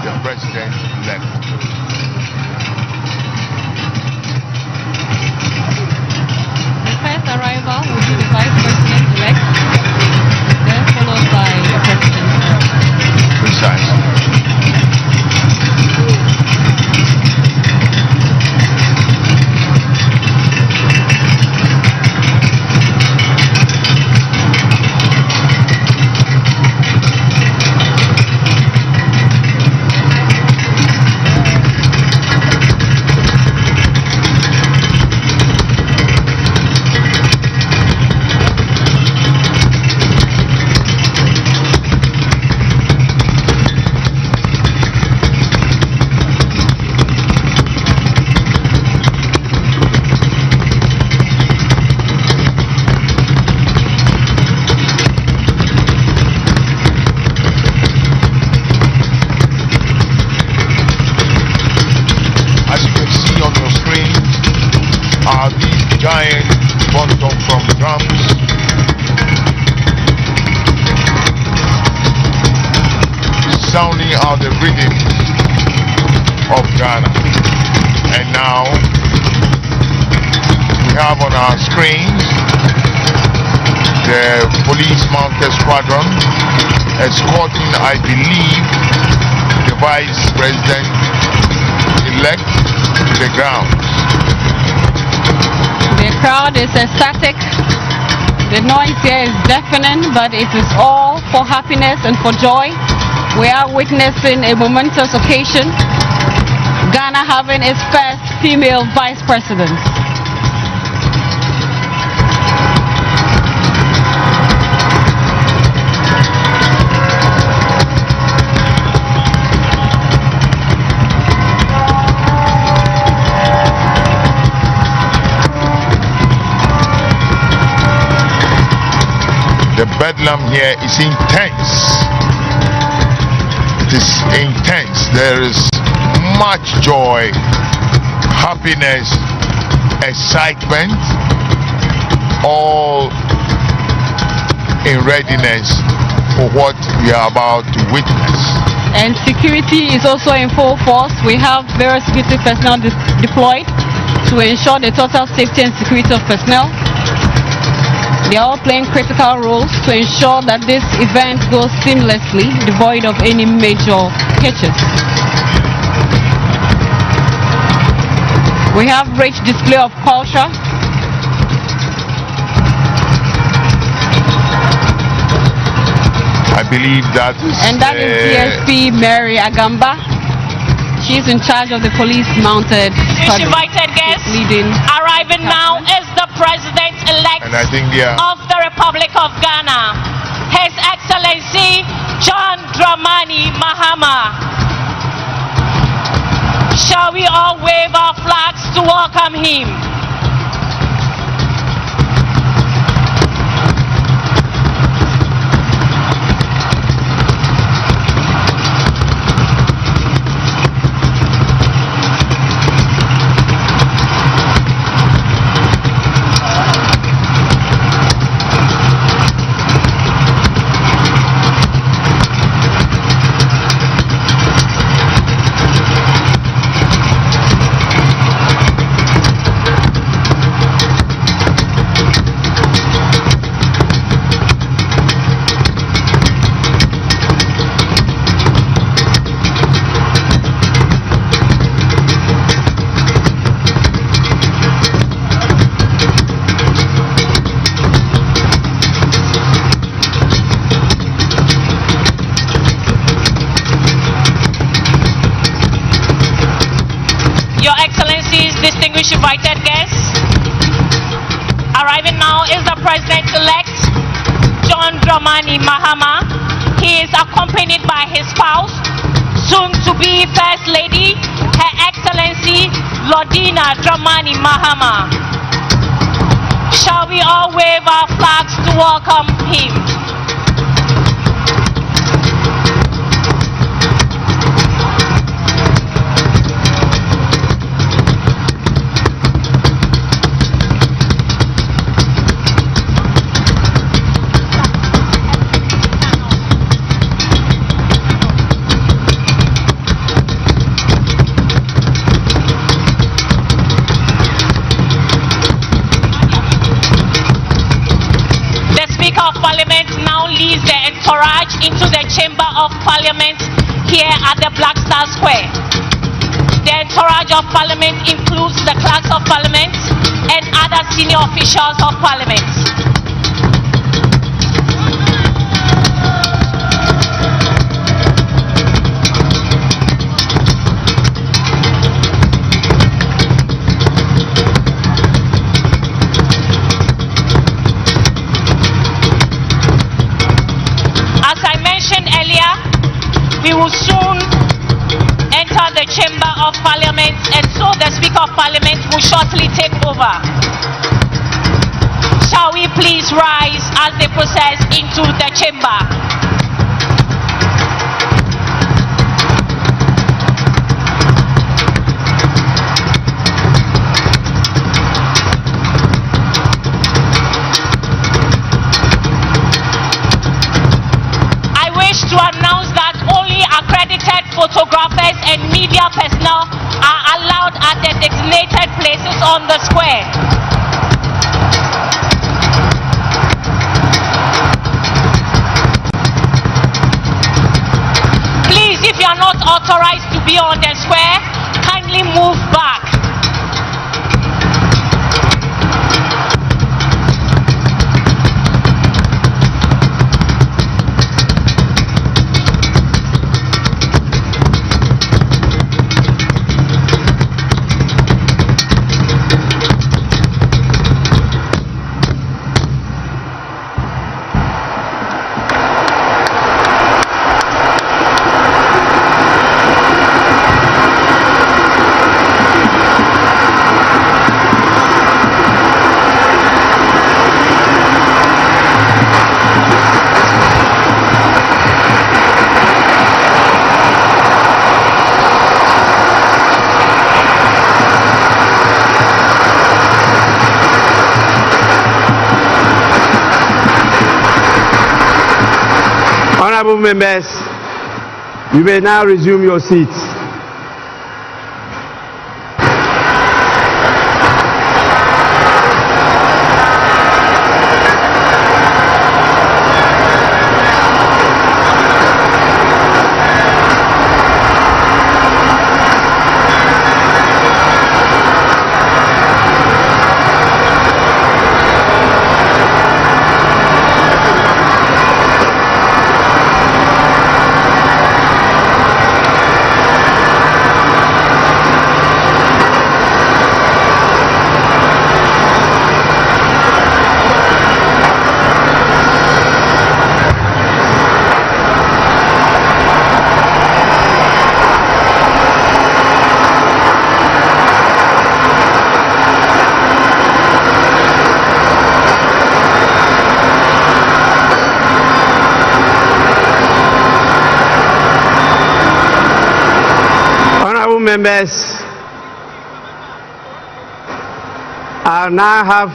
the president-elect. The first arrival will be the vice president-elect, then followed by the president. Precisely. Giant bottom from drums, sounding out the rhythm of Ghana. And now we have on our screens the police mounted squadron escorting, I believe, the vice president-elect to the ground. The crowd is ecstatic. The noise here is deafening, but it is all for happiness and for joy. We are witnessing a momentous occasion. Ghana having its first female vice president. The bedlam here is intense. It is intense. There is much joy, happiness, excitement, all in readiness for what we are about to witness. And security is also in full force. We have various security personnel deployed to ensure the total safety and security of personnel. They are all playing critical roles to ensure that this event goes seamlessly, devoid of any major hitches. We have rich display of culture. I believe that is... And that is DSP Mary Agamba. She's in charge of the police mounted squadron. Invited guests arriving now is the president-elect of the Republic of Ghana, His Excellency John Dramani Mahama. Shall we all wave our flags to welcome him? Distinguished invited guests, arriving now is the president-elect John Dramani Mahama. He is accompanied by his spouse, soon-to-be First Lady, Her Excellency Lordina Dramani Mahama. Shall we all wave our flags to welcome him? entourage into the Chamber of Parliament here at the Black Star Square. The entourage of Parliament includes the clerks of Parliament and other senior officials of Parliament. We will soon enter the Chamber of Parliament, and so the Speaker of Parliament will shortly take over. Shall we please rise as they process into the chamber? To announce that only accredited photographers and media personnel are allowed at the designated places on the square. Please, if you are not authorized to be on the square, kindly move back. Honorable members, you may now resume your seats. Members, I now have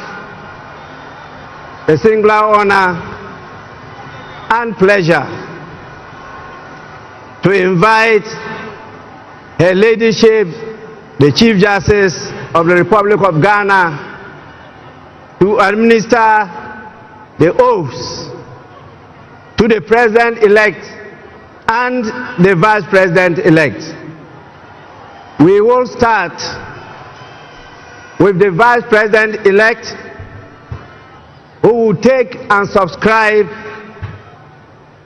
the singular honor and pleasure to invite Her Ladyship, the Chief Justice of the Republic of Ghana, to administer the oaths to the President-elect and the Vice President-elect. We will start with the Vice President-elect, who will take and subscribe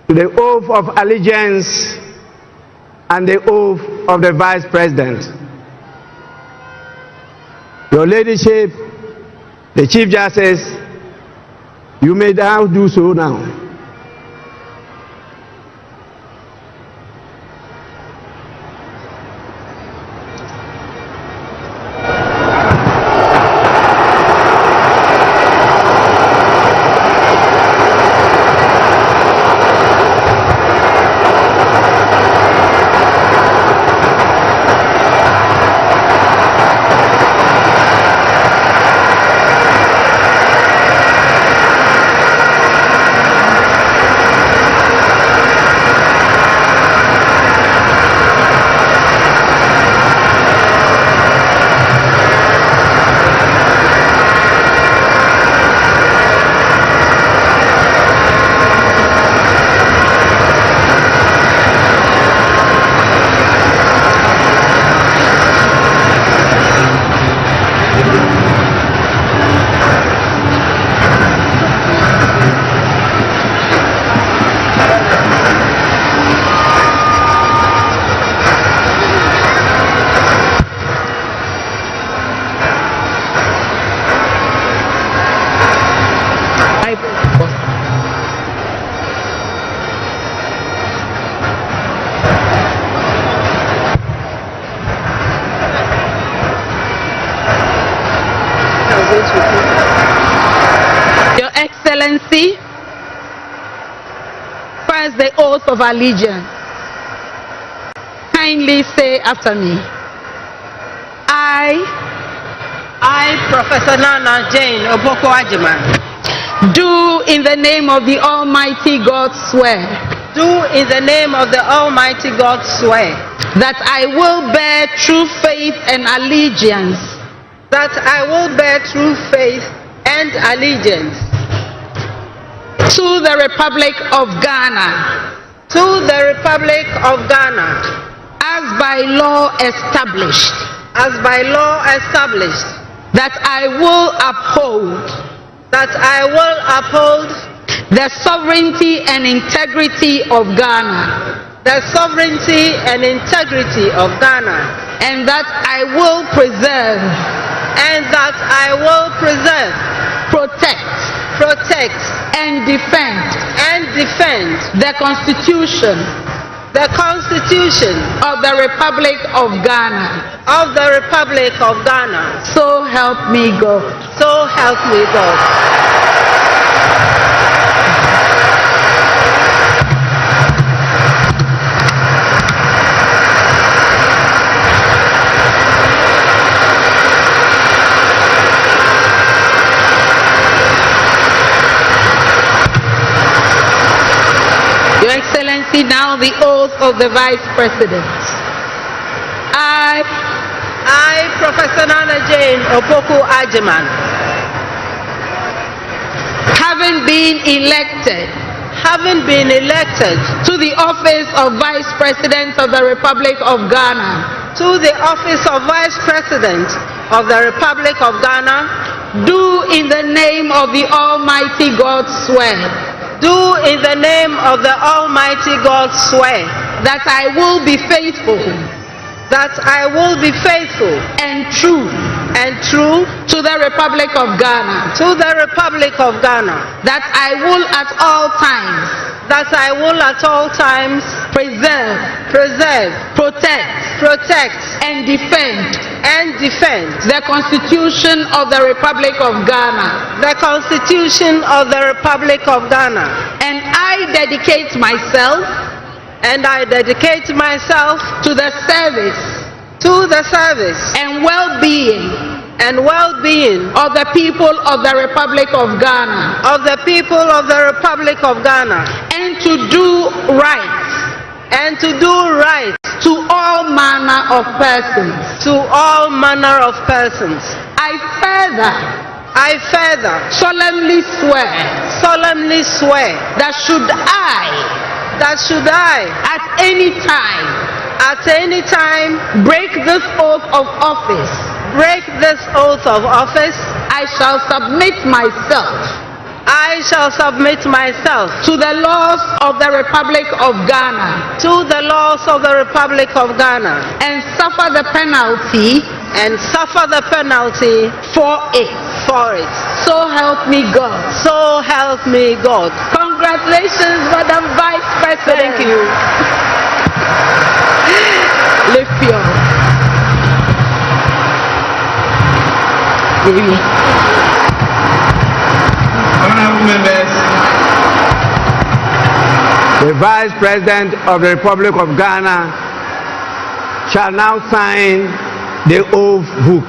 to the oath of allegiance and the oath of the Vice President. Your Ladyship, the Chief Justice, you may now do so now. Excellency, first the oath of allegiance. Kindly say after me. I, Professor Nana Jane Oboko Ajiman, do in the name of the Almighty God swear. Do in the name of the Almighty God swear. That I will bear true faith and allegiance. That I will bear true faith and allegiance. To the Republic of Ghana. To the Republic of Ghana. As by law established. As by law established. That I will uphold. That I will uphold. The sovereignty and integrity of Ghana. The sovereignty and integrity of Ghana. And that I will preserve. And that I will preserve. Protect. And defend. The Constitution. The Constitution of the Republic of Ghana. Of the Republic of Ghana. So help me God. So help me God. Your Excellency, now the oath of the Vice President. I, Professor Nana Jane Opoku Ajiman, having been elected to the office of Vice President of the Republic of Ghana, to the office of Vice President of the Republic of Ghana, do in the name of the Almighty God swear. Do in the name of the Almighty God swear. That I will be faithful. That I will be faithful. And true. To the Republic of Ghana. To the Republic of Ghana. That I will at all times. That I will at all times. Preserve. Protect. And defend. The Constitution of the Republic of Ghana. The Constitution of the Republic of Ghana. And I dedicate myself. To the service. And well-being. Of the people of the Republic of Ghana. And to do right. To all manner of persons. I further solemnly swear that should I at any time break this oath of office, I shall submit myself to the laws of the Republic of Ghana. And suffer the penalty for it. So help me God. Congratulations, Madam Vice President. Thank you. Lift your Honorable members, the Vice President of the Republic of Ghana shall now sign the oath book.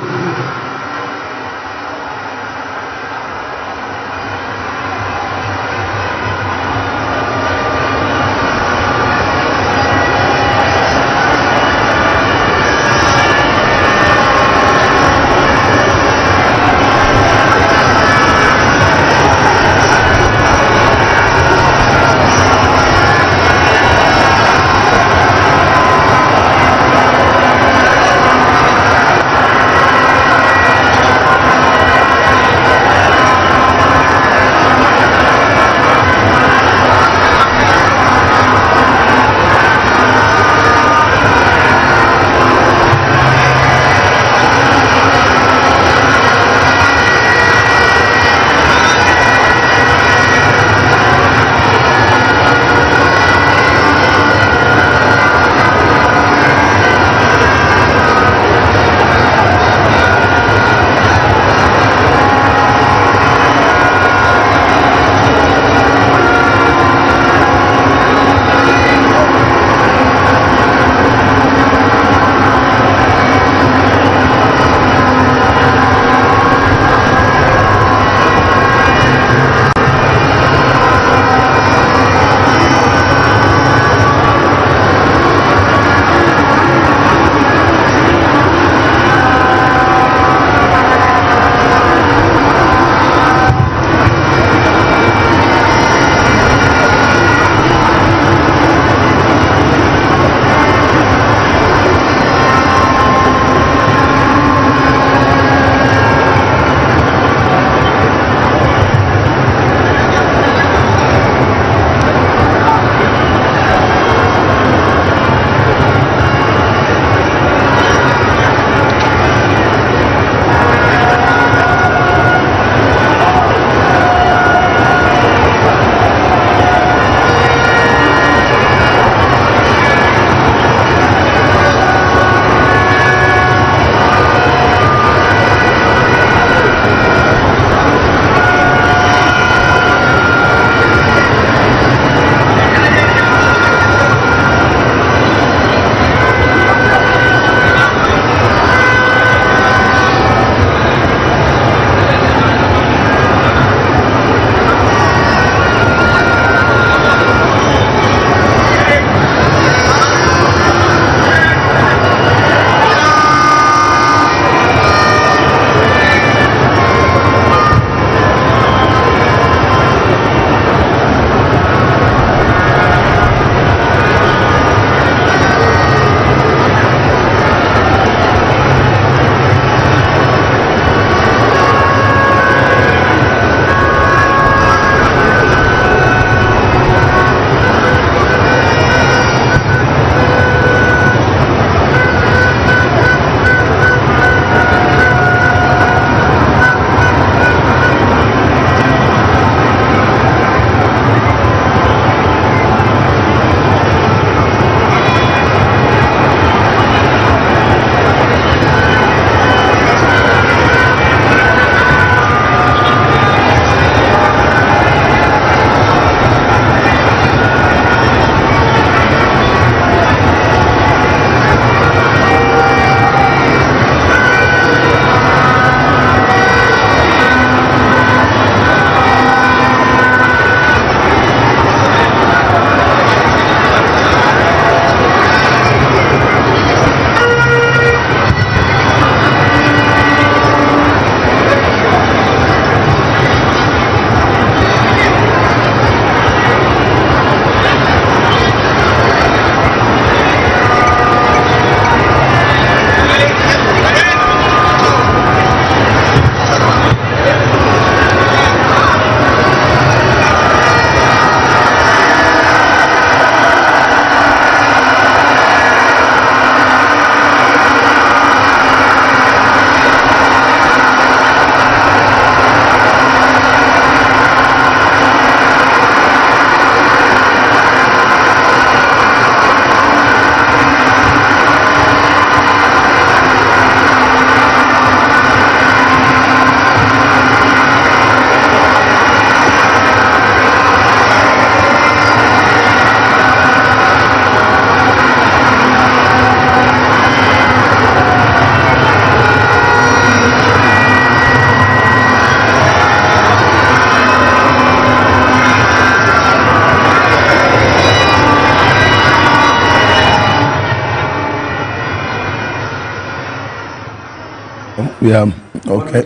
Yeah. Okay.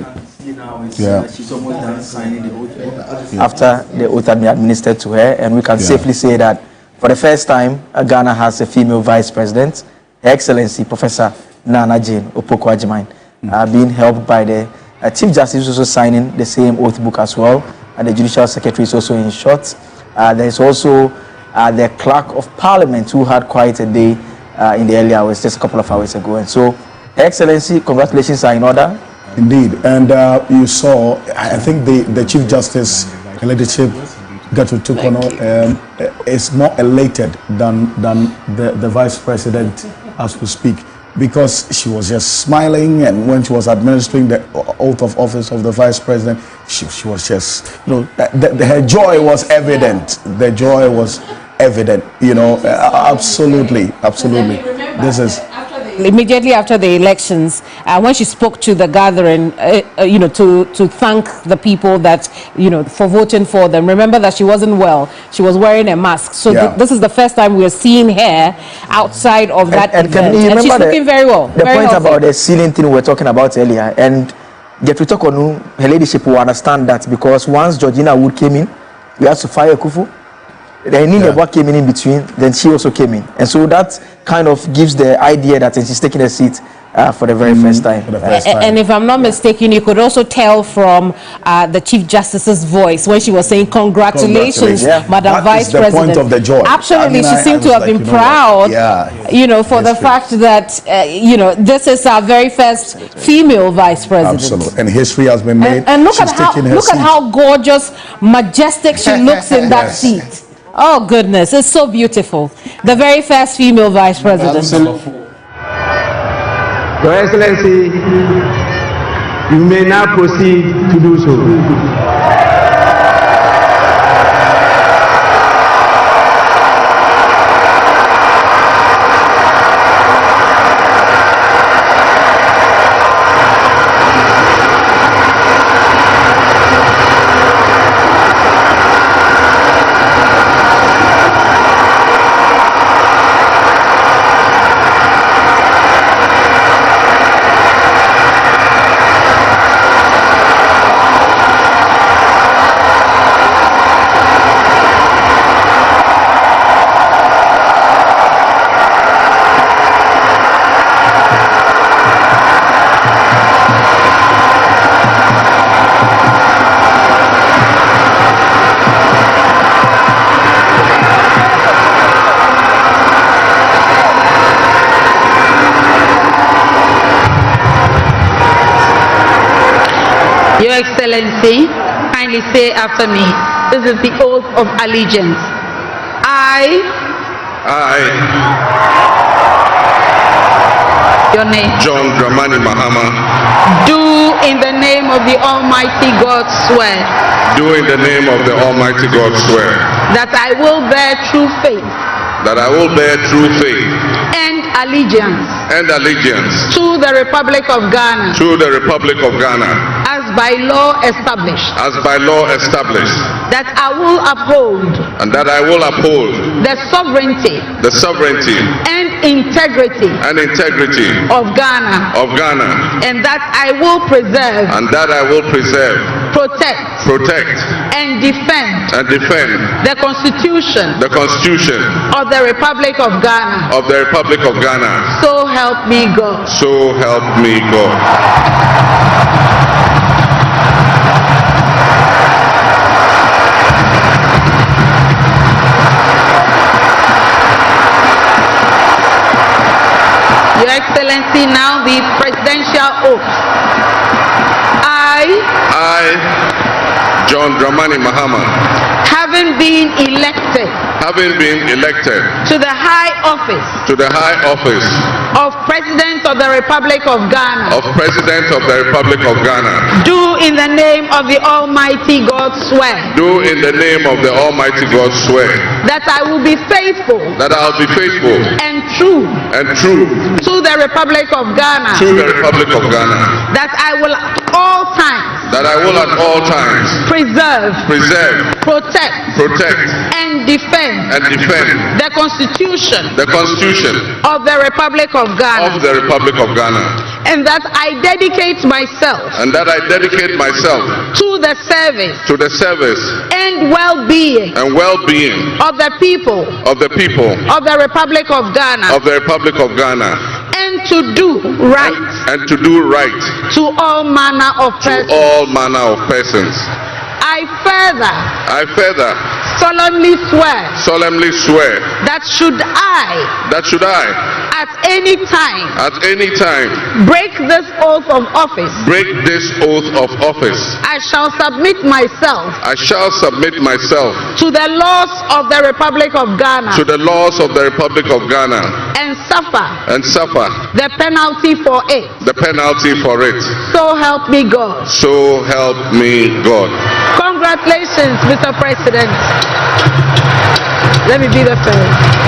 Yeah. She's almost done signing the oath book after the oath had been administered to her, and we can safely say that for the first time, Ghana has a female vice president, Her Excellency Professor Nana Jane Opoku-Agyeman, being helped by the Chief Justice also signing the same oath book as well, and the Judicial Secretary is also in short. There is also the Clerk of Parliament, who had quite a day in the early hours, just a couple of hours ago. And so, Her Excellency, congratulations are in order. Indeed, and you saw, I think the Chief Justice leadership Gertrude is more elated than the Vice President as we speak, because she was just smiling, and when she was administering the oath of office of the Vice President, she was just, her joy was evident. The joy was evident, absolutely. This is immediately after the elections, when she spoke to the gathering, to thank the people that, for voting for them. Remember that she wasn't well. She was wearing a mask. So this is the first time we're seeing her outside of that event. And she's looking very well. The point about the ceiling thing we were talking about earlier, and Gertrude her leadership will understand that, because once Georgina Wood came in, we had to fire Kufu. Then Nineba came in between, then she also came in. And so that kind of gives the idea that she's taking a seat for the very first time. And if I'm not mistaken, you could also tell from the Chief Justice's voice when she was saying, congratulations, Madam Vice President. Point of the joy. Absolutely, she seemed to have been proud, for the fact that, this is our very first female Vice President. Absolutely, and history has been made. And look at how gorgeous, majestic she looks in that seat. Oh goodness, it's so beautiful. The very first female Vice President. Your Excellency, you may now proceed to do so. Your Excellency, kindly say after me, this is the oath of allegiance. Your name? John Dramani Mahama. Do in the name of the Almighty God swear. Do in the name of the Almighty God swear. That I will bear true faith. That I will bear true faith. And allegiance. And allegiance. To the Republic of Ghana. To the Republic of Ghana. As by law established. As by law established. That I will uphold. And that I will uphold. The sovereignty. The sovereignty. And integrity. And integrity. Of Ghana. Of Ghana. And that I will preserve. And that I will preserve. Protect. Protect. And defend. And defend. The Constitution. The Constitution. Of the Republic of Ghana. Of the Republic of Ghana. So help me God. So help me God. Your Excellency, now the presidential oath. I, John Dramani Mahama, having been elected to the high office of President of the Republic of Ghana, do in the name of the Almighty God swear. Do in the name of the Almighty God swear. That I will be faithful. That I will be faithful. And true. To the Republic of Ghana. To the Republic of Ghana. That I will at all times. Preserve. Protect. Protect. And defend the Constitution of the Republic of Ghana, and that I dedicate myself to the service and well-being of the people of the Republic of Ghana, and to do right to all manner of persons. I further solemnly swear that should I at any time break this oath of office, I shall submit myself to the laws of the Republic of Ghana, and suffer the penalty for it. So help me God. Congratulations, Mr. President. Let me be the first.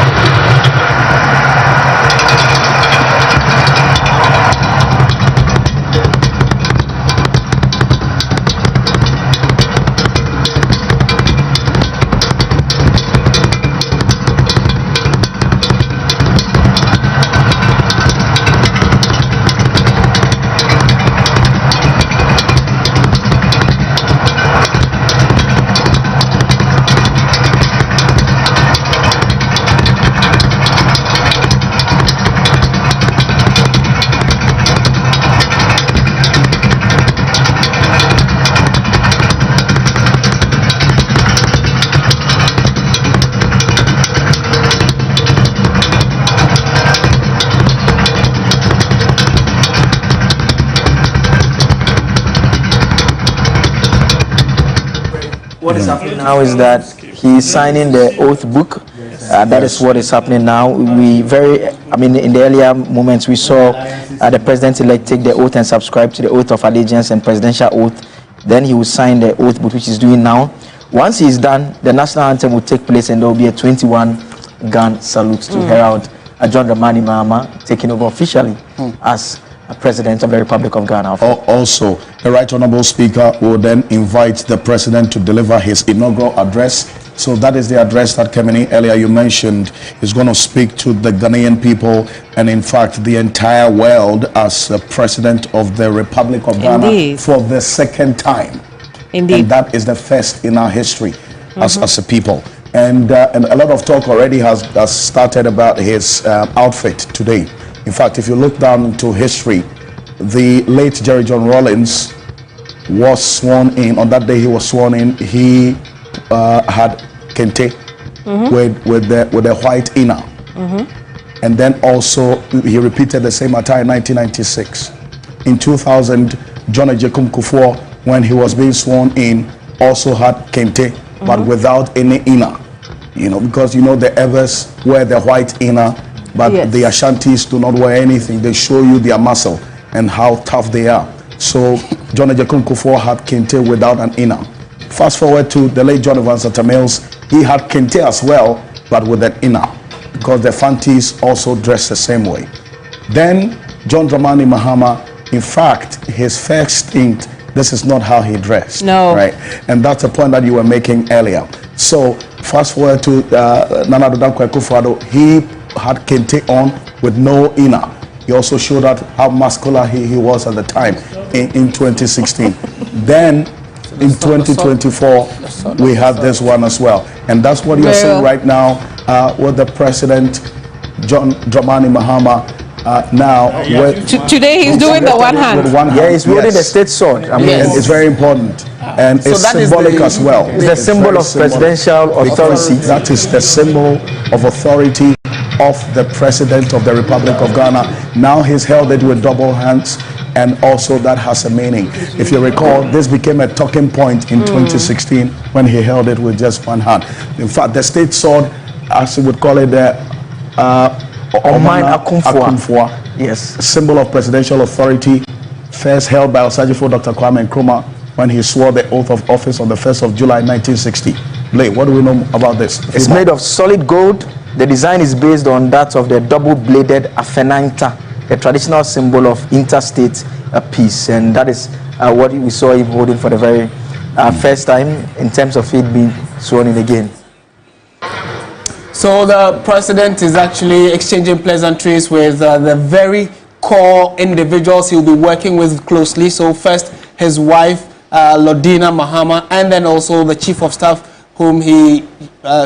What is happening now is that he is signing the oath book. That is what is happening now. In the earlier moments, we saw the president-elect take the oath and subscribe to the oath of allegiance and presidential oath. Then he will sign the oath book, which he's doing now. Once he is done, the national anthem will take place, and there will be a 21-gun salute to herald John Dramani Mahama taking over officially as President of the Republic of Ghana. Also, the Right Honorable Speaker will then invite the President to deliver his inaugural address. So that is the address that Kemini earlier you mentioned is going to speak to the Ghanaian people and in fact the entire world as President of the Republic of Ghana for the second time. Indeed. And that is the first in our history as a people. And a lot of talk already has started about his outfit today. In fact, if you look down into history, the late Jerry John Rawlings was sworn in. On that day he was sworn in, he had kente with the white inner. And then also he repeated the same attire in 1996. In 2000, John Ejekum Kufuor, when he was being sworn in, also had kente, but without any inner. You know, because you know the Evers wear the white inner, but the Ashantis do not wear anything. They show you their muscle and how tough they are. So John Ejekum Kufuor had kente without an inner. Fast forward to the late John Evans Mills, he had kente as well, but with an inner, because the Fantis also dress the same way. Then John Dramani Mahama, in fact, his first stint, this is not how he dressed. No. Right? And that's the point that you were making earlier. So fast forward to Nana Addo Dankwa Akufo-Addo, he had kente on with no inner. He also showed out how muscular he was at the time in 2016. Then in 2024 we have this one as well, and that's what you're seeing right now with the President John Dramani Mahama. Today he's doing the one hand. Yeah, he's holding the state sword. I mean, it's very important, and so it's symbolic as well. It's the symbol of presidential authority. That is the symbol of authority of the President of the Republic of Ghana. Now he's held it with double hands, and also that has a meaning. If you recall, this became a talking point in 2016 when he held it with just one hand. In fact, the state sword, as we would call it, the Oman Akumfua. Yes, a symbol of presidential authority, first held by Osajifo Dr. Kwame Nkrumah when he swore the oath of office on the 1st of July 1960. Lay, what do we know about this? It's made of solid gold. The design is based on that of the double-bladed Afenanta, a traditional symbol of interstate peace, and that is what we saw him holding for the very first time in terms of it being sworn in again. So the president is actually exchanging pleasantries with the very core individuals he'll be working with closely. So first, his wife, Lodina Mahama, and then also the chief of staff whom he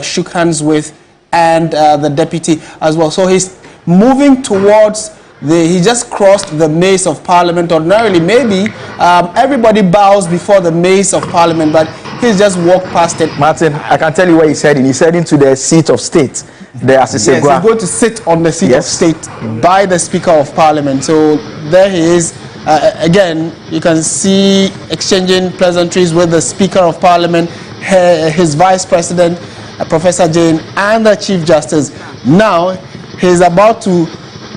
shook hands with, and the deputy as well. So he's moving towards he just crossed the maze of parliament. Ordinarily, maybe everybody bows before the maze of parliament, but he's just walked past it. Martin, I can tell you where he's heading. He's heading to the seat of state. Yes, he's going to sit on the seat of state by the Speaker of Parliament. So there he is. Again, you can see exchanging pleasantries with the Speaker of Parliament, his Vice President, Professor Jane, and the Chief Justice. Now, he's about to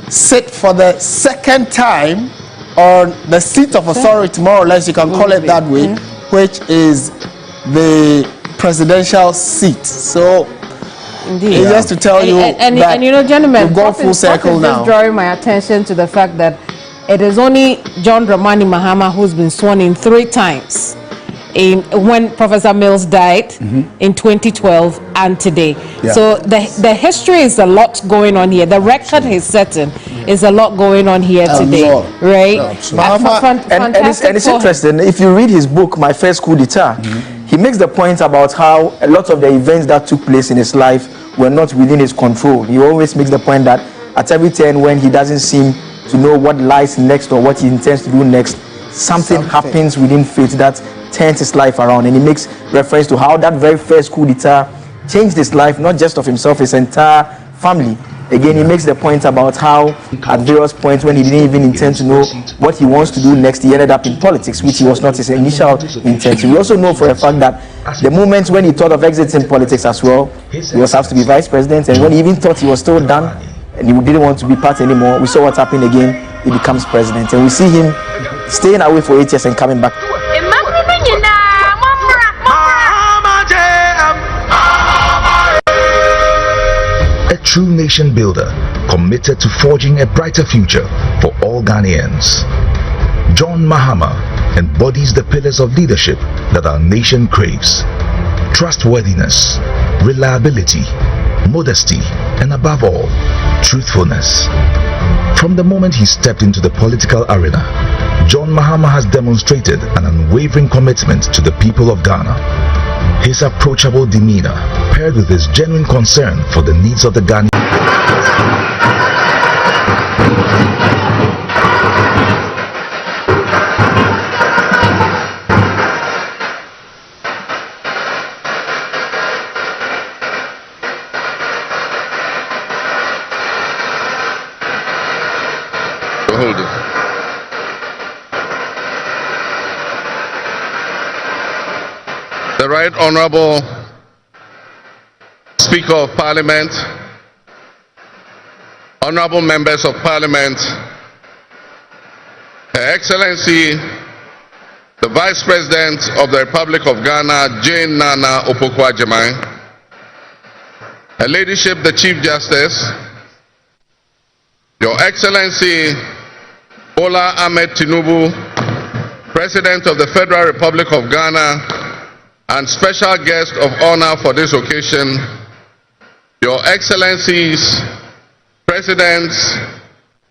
sit for the second time on the seat of authority, more or less, you can call it that way, which is the presidential seat. So, indeed, just to tell you and you know, gentlemen, we've gone full circle now. Just drawing my attention to the fact that it is only John Dramani Mahama who's been sworn in 3 times. When Professor Mills died in 2012 and today. So the history is a lot going on here. The record he's setting is a lot going on here today, right? And it's interesting. If you read his book, My First Coup d'etat, he makes the point about how a lot of the events that took place in his life were not within his control. He always makes the point that at every turn when he doesn't seem to know what lies next or what he intends to do next, something happens within fate that turns his life around. And he makes reference to how that very first coup d'etat changed his life, not just of himself, his entire family. Again, he makes the point about how at various points when he didn't even intend to know what he wants to do next, he ended up in politics, which was not his initial intention. We also know for a fact that the moments when he thought of exiting politics as well, he was asked to be vice president, and when he even thought he was still done and he didn't want to be part anymore, we saw what happened again. He becomes president, and we see him staying away for 8 years and coming back. A true nation builder, committed to forging a brighter future for all Ghanaians. John Mahama embodies the pillars of leadership that our nation craves: trustworthiness, reliability, modesty, and above all, truthfulness. From the moment he stepped into the political arena, John Mahama has demonstrated an unwavering commitment to the people of Ghana. His approachable demeanor, paired with his genuine concern for the needs of the Ghanaians, the Right Honorable Speaker of Parliament, Honorable Members of Parliament, Her Excellency, the Vice President of the Republic of Ghana, Jane Nana Opoku-Agyeman, Her Ladyship, the Chief Justice, Your Excellency Bola Ahmed Tinubu, President of the Federal Republic of Ghana, and special guest of honor for this occasion, Your Excellencies, Presidents,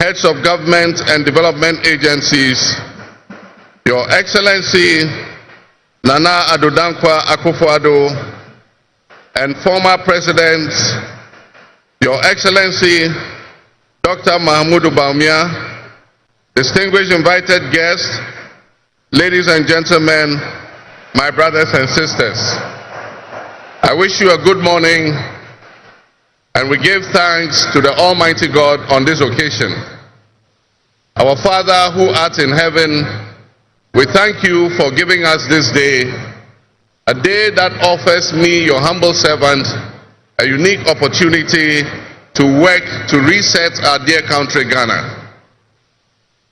Heads of Government and Development Agencies, Your Excellency Nana Addo Dankwa Akufo-Addo, and former Presidents, Your Excellency Dr. Mahamudu Bawumia, distinguished invited guests, ladies and gentlemen, my brothers and sisters, I wish you a good morning, and we give thanks to the Almighty God on this occasion. Our Father who art in heaven, we thank you for giving us this day, a day that offers me, your humble servant, a unique opportunity to work to reset our dear country, Ghana.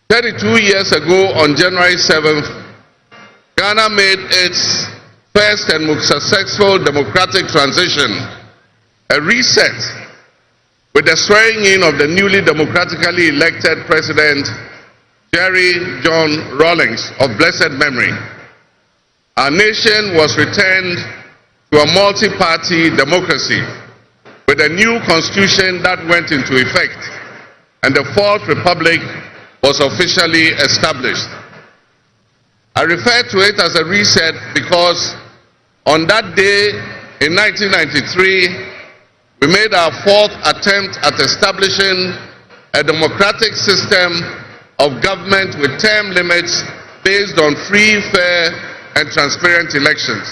32 years ago, on January 7th, Ghana made its first and most successful democratic transition, a reset, with the swearing in of the newly democratically elected President, Jerry John Rawlings of blessed memory. Our nation was returned to a multi-party democracy, with a new constitution that went into effect, and the Fourth Republic was officially established. I refer to it as a reset because on that day in 1993, we made our fourth attempt at establishing a democratic system of government with term limits based on free, fair, and transparent elections.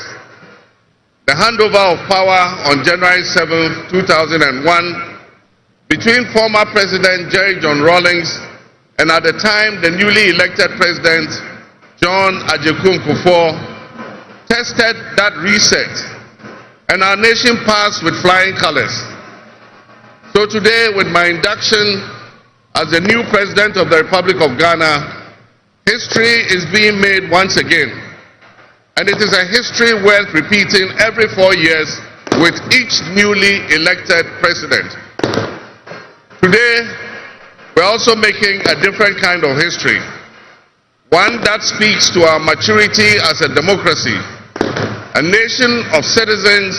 The handover of power on January 7, 2001, between former President Jerry John Rawlings and at the time the newly elected President John Agyekum Kufuor, tested that reset, and our nation passed with flying colors. So today, with my induction as the new President of the Republic of Ghana, history is being made once again. And it is a history worth repeating every 4 years with each newly elected president. Today, we're also making a different kind of history. One that speaks to our maturity as a democracy, a nation of citizens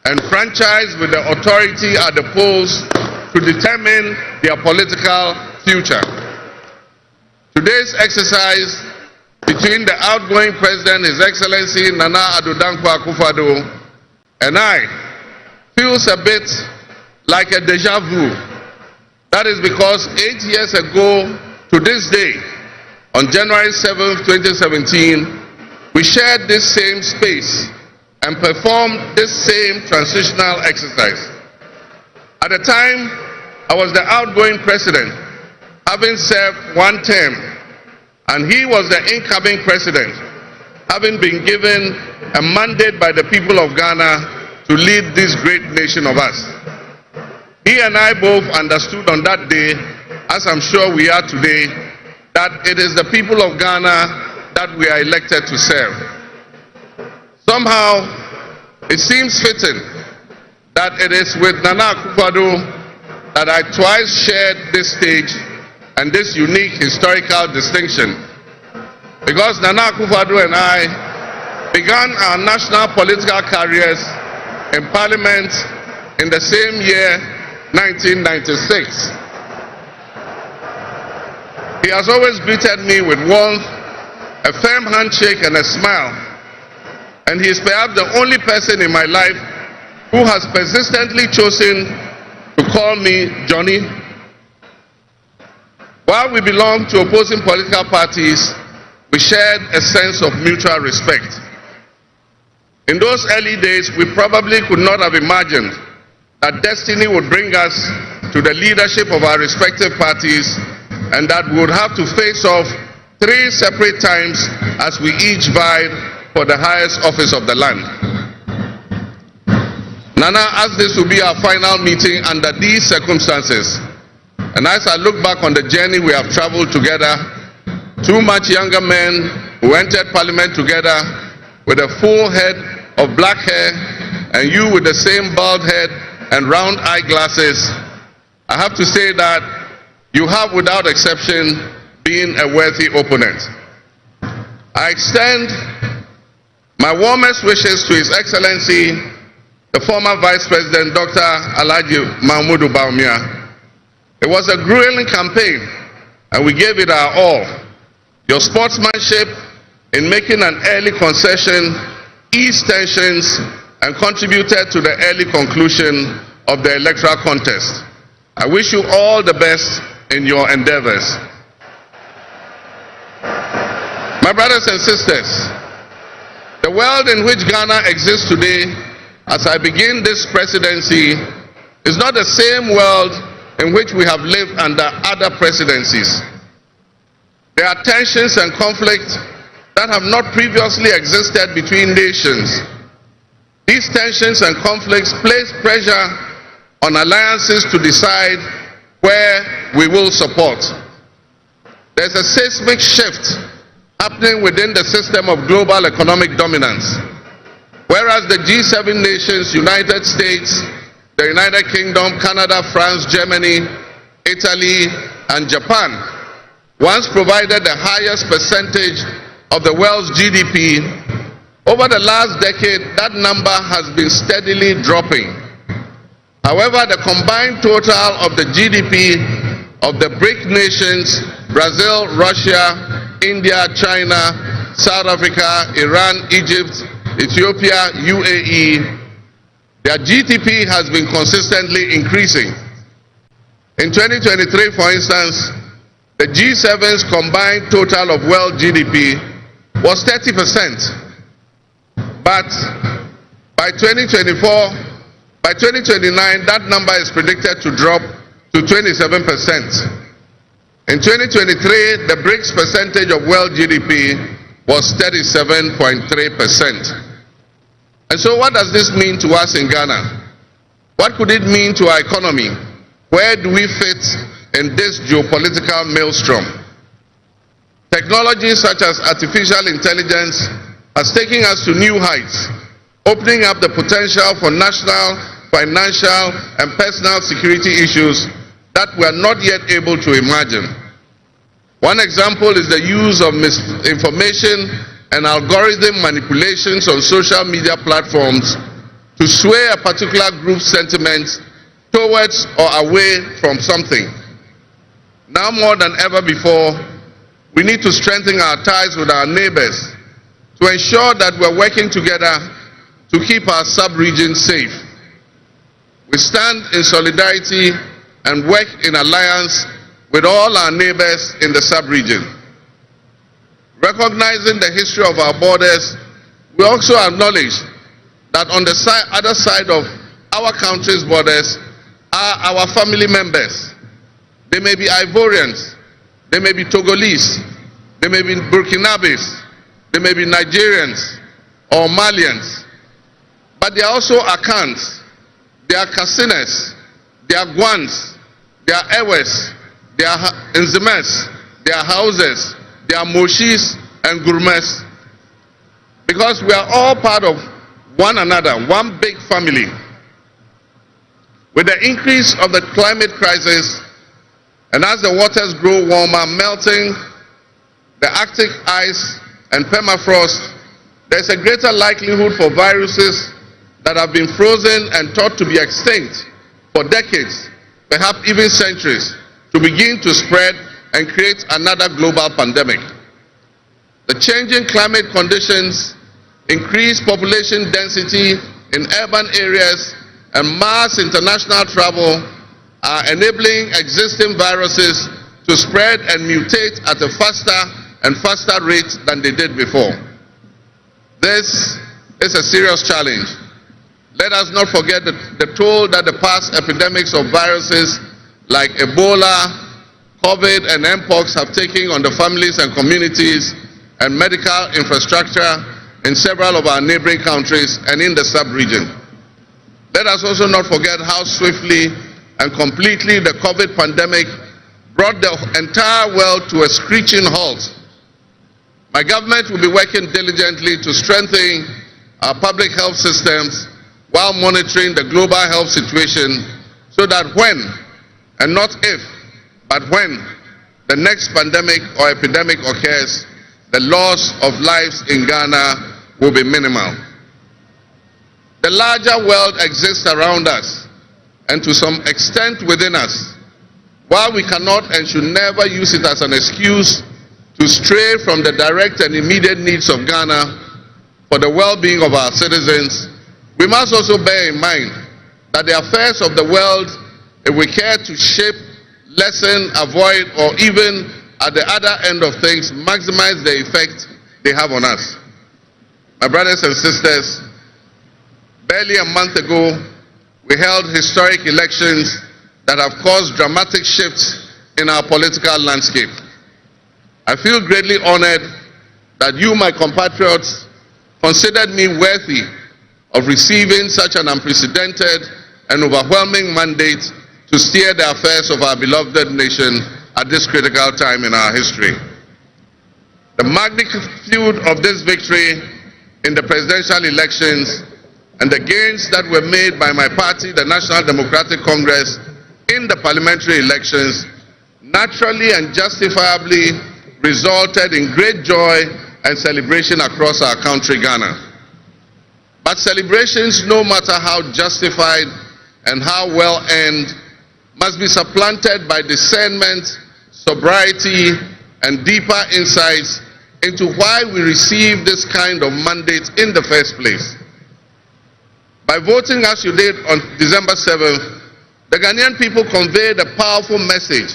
enfranchised with the authority at the polls to determine their political future. Today's exercise between the outgoing President, His Excellency Nana Addo Dankwa Akufo-Addo, and I feels a bit like a deja vu. That is because 8 years ago to this day, on January 7, 2017, we shared this same space and performed this same transitional exercise. At the time, I was the outgoing President, having served one term, and he was the incoming President, having been given a mandate by the people of Ghana to lead this great nation of us. He and I both understood on that day, as I'm sure we are today, that it is the people of Ghana that we are elected to serve. Somehow, it seems fitting that it is with Nana Akufo-Addo that I twice shared this stage and this unique historical distinction, because Nana Akufo-Addo and I began our national political careers in Parliament in the same year, 1996. He has always greeted me with warmth, a firm handshake and a smile, and he is perhaps the only person in my life who has persistently chosen to call me Johnny. While we belong to opposing political parties, we shared a sense of mutual respect. In those early days, we probably could not have imagined that destiny would bring us to the leadership of our respective parties, and that we would have to face off 3 separate times as we each vied for the highest office of the land. Nana asked this to be our final meeting under these circumstances. And as I look back on the journey we have traveled together, 2 much younger men who entered Parliament together with a full head of black hair, and you with the same bald head and round eyeglasses, I have to say that you have, without exception, been a worthy opponent. I extend my warmest wishes to His Excellency, the former Vice President, Dr. Alhaji Mahmoud Bawumia. It was a grueling campaign, and we gave it our all. Your sportsmanship in making an early concession eased tensions and contributed to the early conclusion of the electoral contest. I wish you all the best in your endeavors. My brothers and sisters, the world in which Ghana exists today, as I begin this presidency, is not the same world in which we have lived under other presidencies. There are tensions and conflicts that have not previously existed between nations. These tensions and conflicts place pressure on alliances to decide where we will support. There's a seismic shift happening within the system of global economic dominance. Whereas the G7 nations, United States, the United Kingdom, Canada, France, Germany, Italy, and Japan once provided the highest percentage of the world's GDP, over the last decade, that number has been steadily dropping. However, the combined total of the GDP of the BRIC nations, Brazil, Russia, India, China, South Africa, Iran, Egypt, Ethiopia, UAE, their GDP has been consistently increasing. In 2023, for instance, the G7's combined total of world GDP was 30%. But by 2029, that number is predicted to drop to 27%. In 2023, the BRICS percentage of world GDP was 37.3%. And so what does this mean to us in Ghana? What could it mean to our economy? Where do we fit in this geopolitical maelstrom? Technology such as artificial intelligence has taken us to new heights, opening up the potential for national, financial, and personal security issues that we are not yet able to imagine. One example is the use of misinformation and algorithm manipulations on social media platforms to sway a particular group's sentiments towards or away from something. Now more than ever before, we need to strengthen our ties with our neighbors to ensure that we're working together to keep our sub-region safe. We stand in solidarity and work in alliance with all our neighbors in the sub-region. Recognizing the history of our borders, we also acknowledge that on the other side of our country's borders are our family members. They may be Ivorians, they may be Togolese, they may be Burkinabes, they may be Nigerians or Malians, but they are also Akans, they are Kasinas, they are Guans, they are Ewes, they are Nzemes, they are Hauses, they are Moshis and Gurmes, because we are all part of one another, one big family. With the increase of the climate crisis, and as the waters grow warmer, melting the Arctic ice and permafrost, there's a greater likelihood for viruses that have been frozen and thought to be extinct for decades, perhaps even centuries, to begin to spread and create another global pandemic. The changing climate conditions, increased population density in urban areas, and mass international travel are enabling existing viruses to spread and mutate at a faster and faster rate than they did before. This is a serious challenge. Let us not forget the toll that the past epidemics of viruses like Ebola, COVID, and Mpox have taken on the families and communities and medical infrastructure in several of our neighboring countries and in the sub-region. Let us also not forget how swiftly and completely the COVID pandemic brought the entire world to a screeching halt. My government will be working diligently to strengthen our public health systems while monitoring the global health situation so that when, and not if, but when the next pandemic or epidemic occurs, the loss of lives in Ghana will be minimal. The larger world exists around us and to some extent within us. While we cannot and should never use it as an excuse to stray from the direct and immediate needs of Ghana for the well-being of our citizens, we must also bear in mind that the affairs of the world, if we care to shape, lessen, avoid, or even at the other end of things, maximize the effect they have on us. My brothers and sisters, barely a month ago, we held historic elections that have caused dramatic shifts in our political landscape. I feel greatly honored that you, my compatriots, considered me worthy of receiving such an unprecedented and overwhelming mandate to steer the affairs of our beloved nation at this critical time in our history. The magnitude of this victory in the presidential elections and the gains that were made by my party, the National Democratic Congress, in the parliamentary elections naturally and justifiably resulted in great joy and celebration across our country, Ghana. But celebrations, no matter how justified, and how well earned must be supplanted by discernment, sobriety, and deeper insights into why we received this kind of mandate in the first place. By voting as you did on December 7th, the Ghanaian people conveyed a powerful message,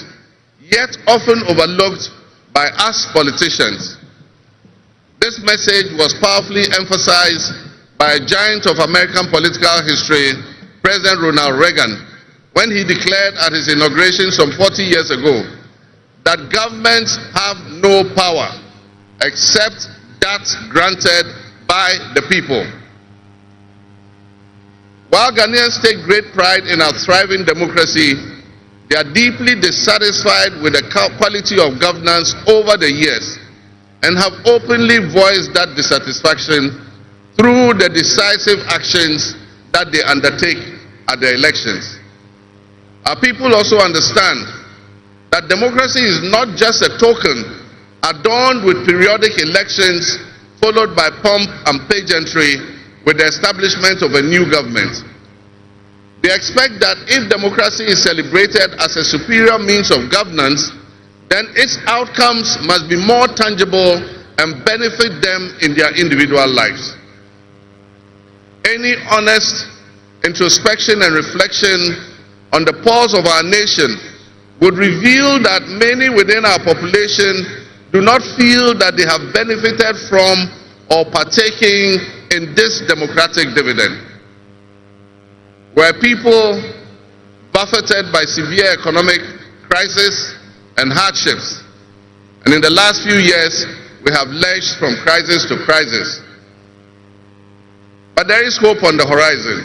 yet often overlooked by us politicians. This message was powerfully emphasized by a giant of American political history, President Ronald Reagan, when he declared at his inauguration some 40 years ago that governments have no power except that granted by the people. While Ghanaians take great pride in our thriving democracy, they are deeply dissatisfied with the quality of governance over the years and have openly voiced that dissatisfaction through the decisive actions that they undertake at the elections. Our people also understand that democracy is not just a token adorned with periodic elections followed by pomp and pageantry with the establishment of a new government. They expect that if democracy is celebrated as a superior means of governance, then its outcomes must be more tangible and benefit them in their individual lives. Any honest introspection and reflection on the pulse of our nation would reveal that many within our population do not feel that they have benefited from or partaking in this democratic dividend. Where people buffeted by severe economic crisis and hardships, and in the last few years we have lurched from crisis to crisis. But there is hope on the horizon.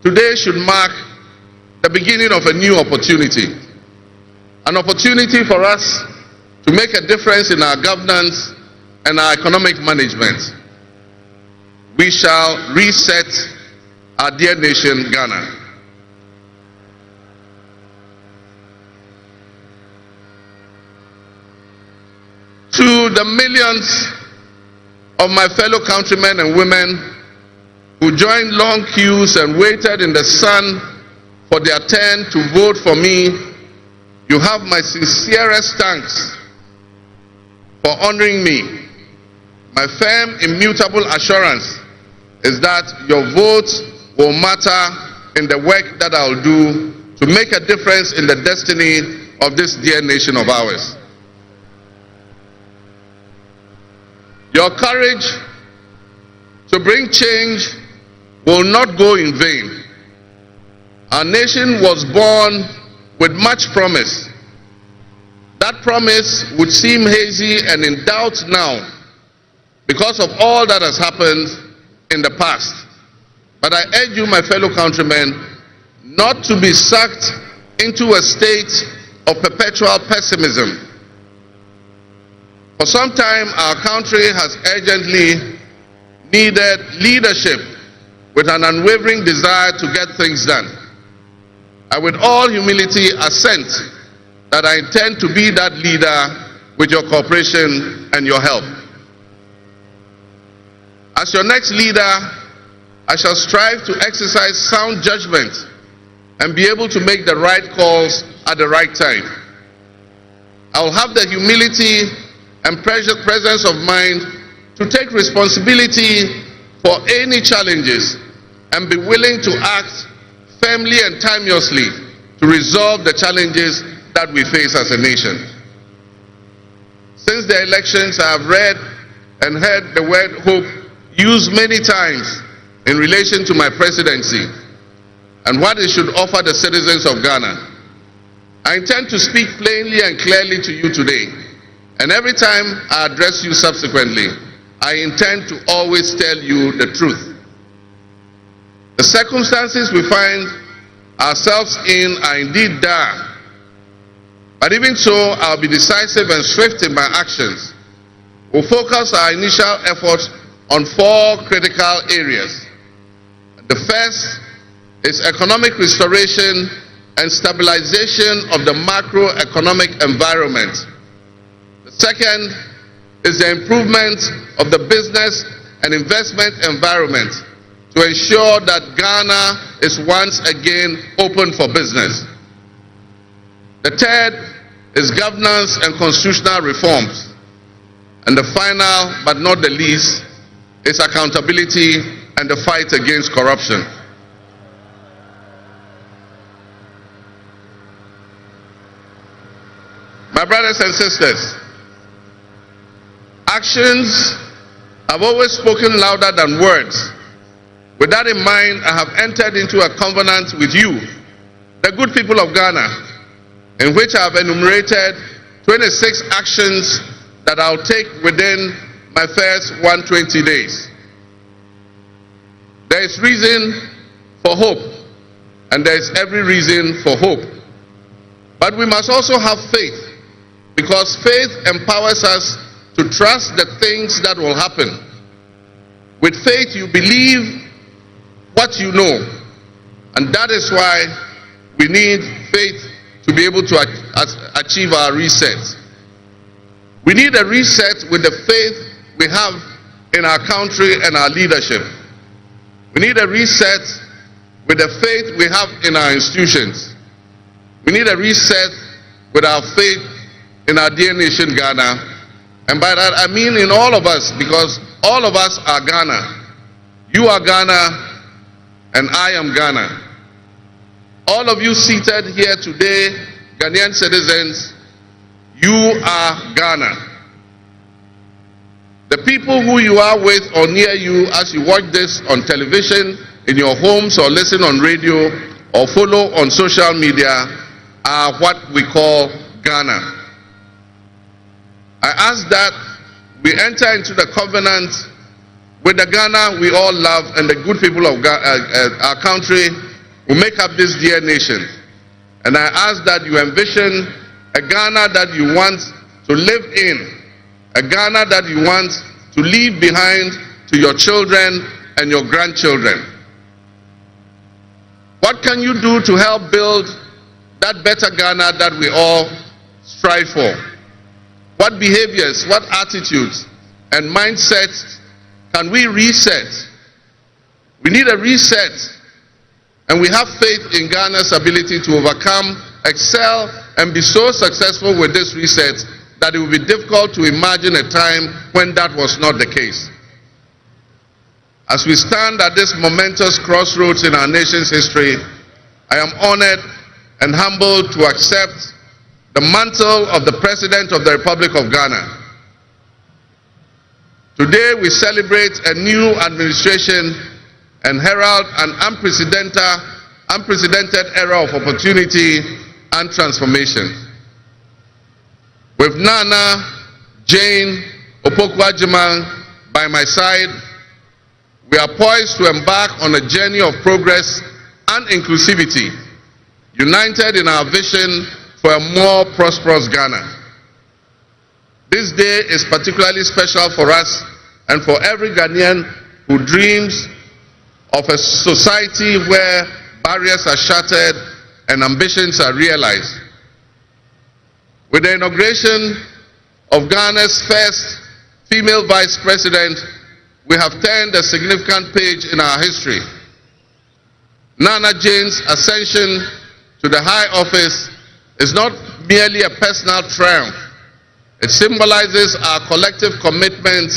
Today should mark the beginning of a new opportunity. An opportunity for us to make a difference in our governance and our economic management. We shall reset our dear nation, Ghana. To the millions of my fellow countrymen and women who joined long queues and waited in the sun for their turn to vote for me, you have my sincerest thanks for honoring me. My firm, immutable assurance is that your votes will matter in the work that I'll do to make a difference in the destiny of this dear nation of ours. Your courage to bring change will not go in vain. Our nation was born with much promise. That promise would seem hazy and in doubt now because of all that has happened in the past. But I urge you, my fellow countrymen, not to be sucked into a state of perpetual pessimism. For some time, our country has urgently needed leadership with an unwavering desire to get things done. I, with all humility, assent that I intend to be that leader with your cooperation and your help. As your next leader, I shall strive to exercise sound judgment and be able to make the right calls at the right time. I will have the humility and presence of mind to take responsibility for any challenges and be willing to act firmly and timeously to resolve the challenges that we face as a nation. Since the elections, I have read and heard the word hope used many times in relation to my presidency and what it should offer the citizens of Ghana. I intend to speak plainly and clearly to you today, and every time I address you subsequently, I intend to always tell you the truth. The circumstances we find ourselves in are indeed dire, but even so, I'll be decisive and swift in my actions. We'll focus our initial efforts on 4 critical areas. The first is economic restoration and stabilization of the macroeconomic environment. The second is the improvement of the business and investment environment to ensure that Ghana is once again open for business. The third is governance and constitutional reforms. And the final, but not the least, is accountability and the fight against corruption. My brothers and sisters, actions have always spoken louder than words. With that in mind, I have entered into a covenant with you, the good people of Ghana, in which I have enumerated 26 actions that I'll take within my first 120 days. There is reason for hope, and there is every reason for hope. But we must also have faith, because faith empowers us to trust the things that will happen. With faith, you believe what you know, and that is why we need faith to be able to achieve our reset. We need a reset with the faith we have in our country and our leadership. We need a reset with the faith we have in our institutions. We need a reset with our faith in our dear nation Ghana. And by that I mean in all of us, because all of us are Ghana. You are Ghana and I am Ghana. All of you seated here today, Ghanaian citizens, you are Ghana. The people who you are with or near you as you watch this on television, in your homes, or listen on radio, or follow on social media are what we call Ghana. I ask that we enter into the covenant with the Ghana we all love and the good people of our country who make up this dear nation. And I ask that you envision a Ghana that you want to live in, a Ghana that you want to leave behind to your children and your grandchildren. What can you do to help build that better Ghana that we all strive for? What behaviors, what attitudes and mindsets can we reset? We need a reset, and we have faith in Ghana's ability to overcome, excel, and be so successful with this reset that it will be difficult to imagine a time when that was not the case. As we stand at this momentous crossroads in our nation's history, I am honored and humbled to accept the mantle of the President of the Republic of Ghana. Today we celebrate a new administration and herald an unprecedented era of opportunity and transformation. With Nana, Jane, Opoku-Agyeman by my side, we are poised to embark on a journey of progress and inclusivity, united in our vision for a more prosperous Ghana. This day is particularly special for us and for every Ghanaian who dreams of a society where barriers are shattered and ambitions are realized. With the inauguration of Ghana's first female vice president, we have turned a significant page in our history. Nana Jane's ascension to the high office is not merely a personal triumph. It symbolizes our collective commitment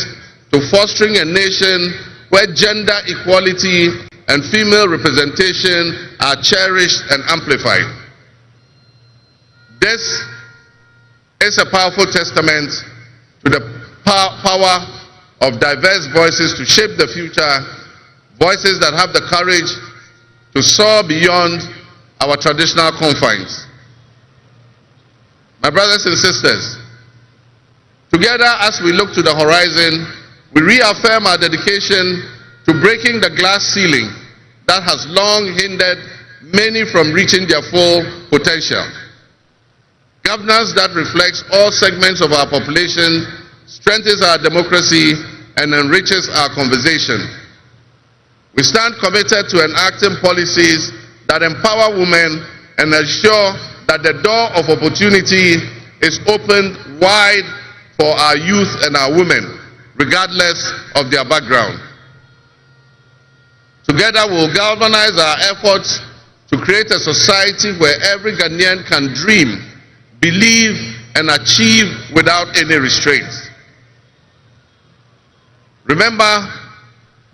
to fostering a nation where gender equality and female representation are cherished and amplified. This is a powerful testament to the power of diverse voices to shape the future, voices that have the courage to soar beyond our traditional confines. My brothers and sisters, together as we look to the horizon, we reaffirm our dedication to breaking the glass ceiling that has long hindered many from reaching their full potential. Governance that reflects all segments of our population strengthens our democracy and enriches our conversation. We stand committed to enacting policies that empower women and ensure that the door of opportunity is opened wide for our youth and our women, regardless of their background. Together we'll galvanize our efforts to create a society where every Ghanaian can dream, believe, and achieve without any restraints. Remember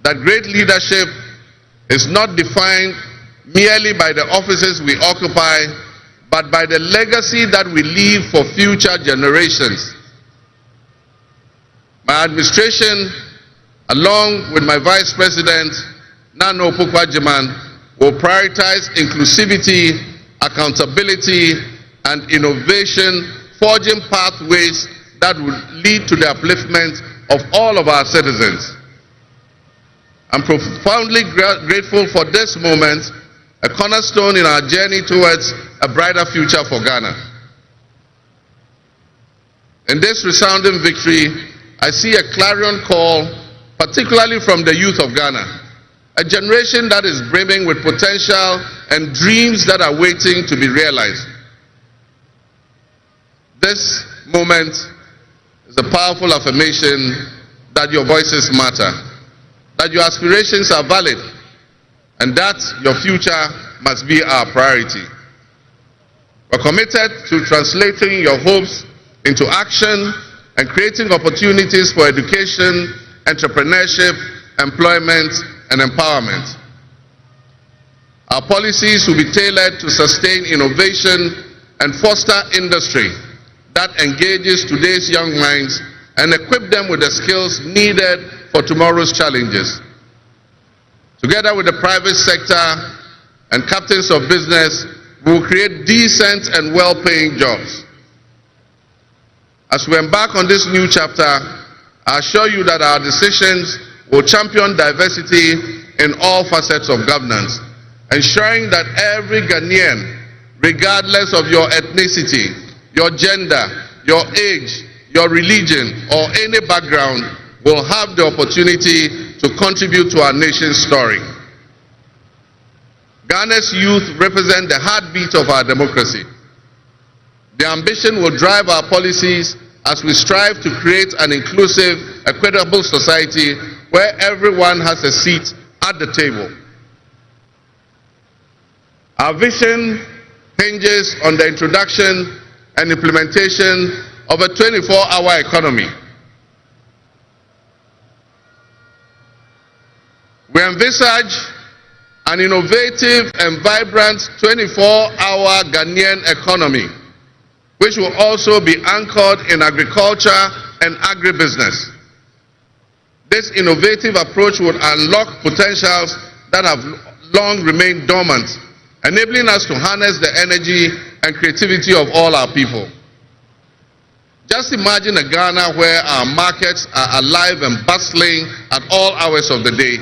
that great leadership is not defined merely by the offices we occupy, but by the legacy that we leave for future generations. My administration, along with my Vice President, Nana Opokwajiman, will prioritize inclusivity, accountability, and innovation, forging pathways that would lead to the upliftment of all of our citizens. I'm profoundly grateful for this moment, a cornerstone in our journey towards a brighter future for Ghana. In this resounding victory, I see a clarion call, particularly from the youth of Ghana, a generation that is brimming with potential and dreams that are waiting to be realized. This moment is a powerful affirmation that your voices matter, that your aspirations are valid, and that your future must be our priority. We're committed to translating your hopes into action and creating opportunities for education, entrepreneurship, employment, and empowerment. Our policies will be tailored to sustain innovation and foster industry that engages today's young minds and equip them with the skills needed for tomorrow's challenges. Together with the private sector and captains of business, we will create decent and well-paying jobs. As we embark on this new chapter, I assure you that our decisions will champion diversity in all facets of governance, ensuring that every Ghanaian, regardless of your ethnicity, your gender, your age, your religion, or any background, will have the opportunity to contribute to our nation's story. Ghana's youth represent the heartbeat of our democracy. Their ambition will drive our policies as we strive to create an inclusive, equitable society where everyone has a seat at the table. Our vision hinges on the introduction and implementation of a 24-hour economy. We envisage an innovative and vibrant 24-hour Ghanaian economy, which will also be anchored in agriculture and agribusiness. This innovative approach would unlock potentials that have long remained dormant, enabling us to harness the energy and creativity of all our people. Just imagine a Ghana where our markets are alive and bustling at all hours of the day,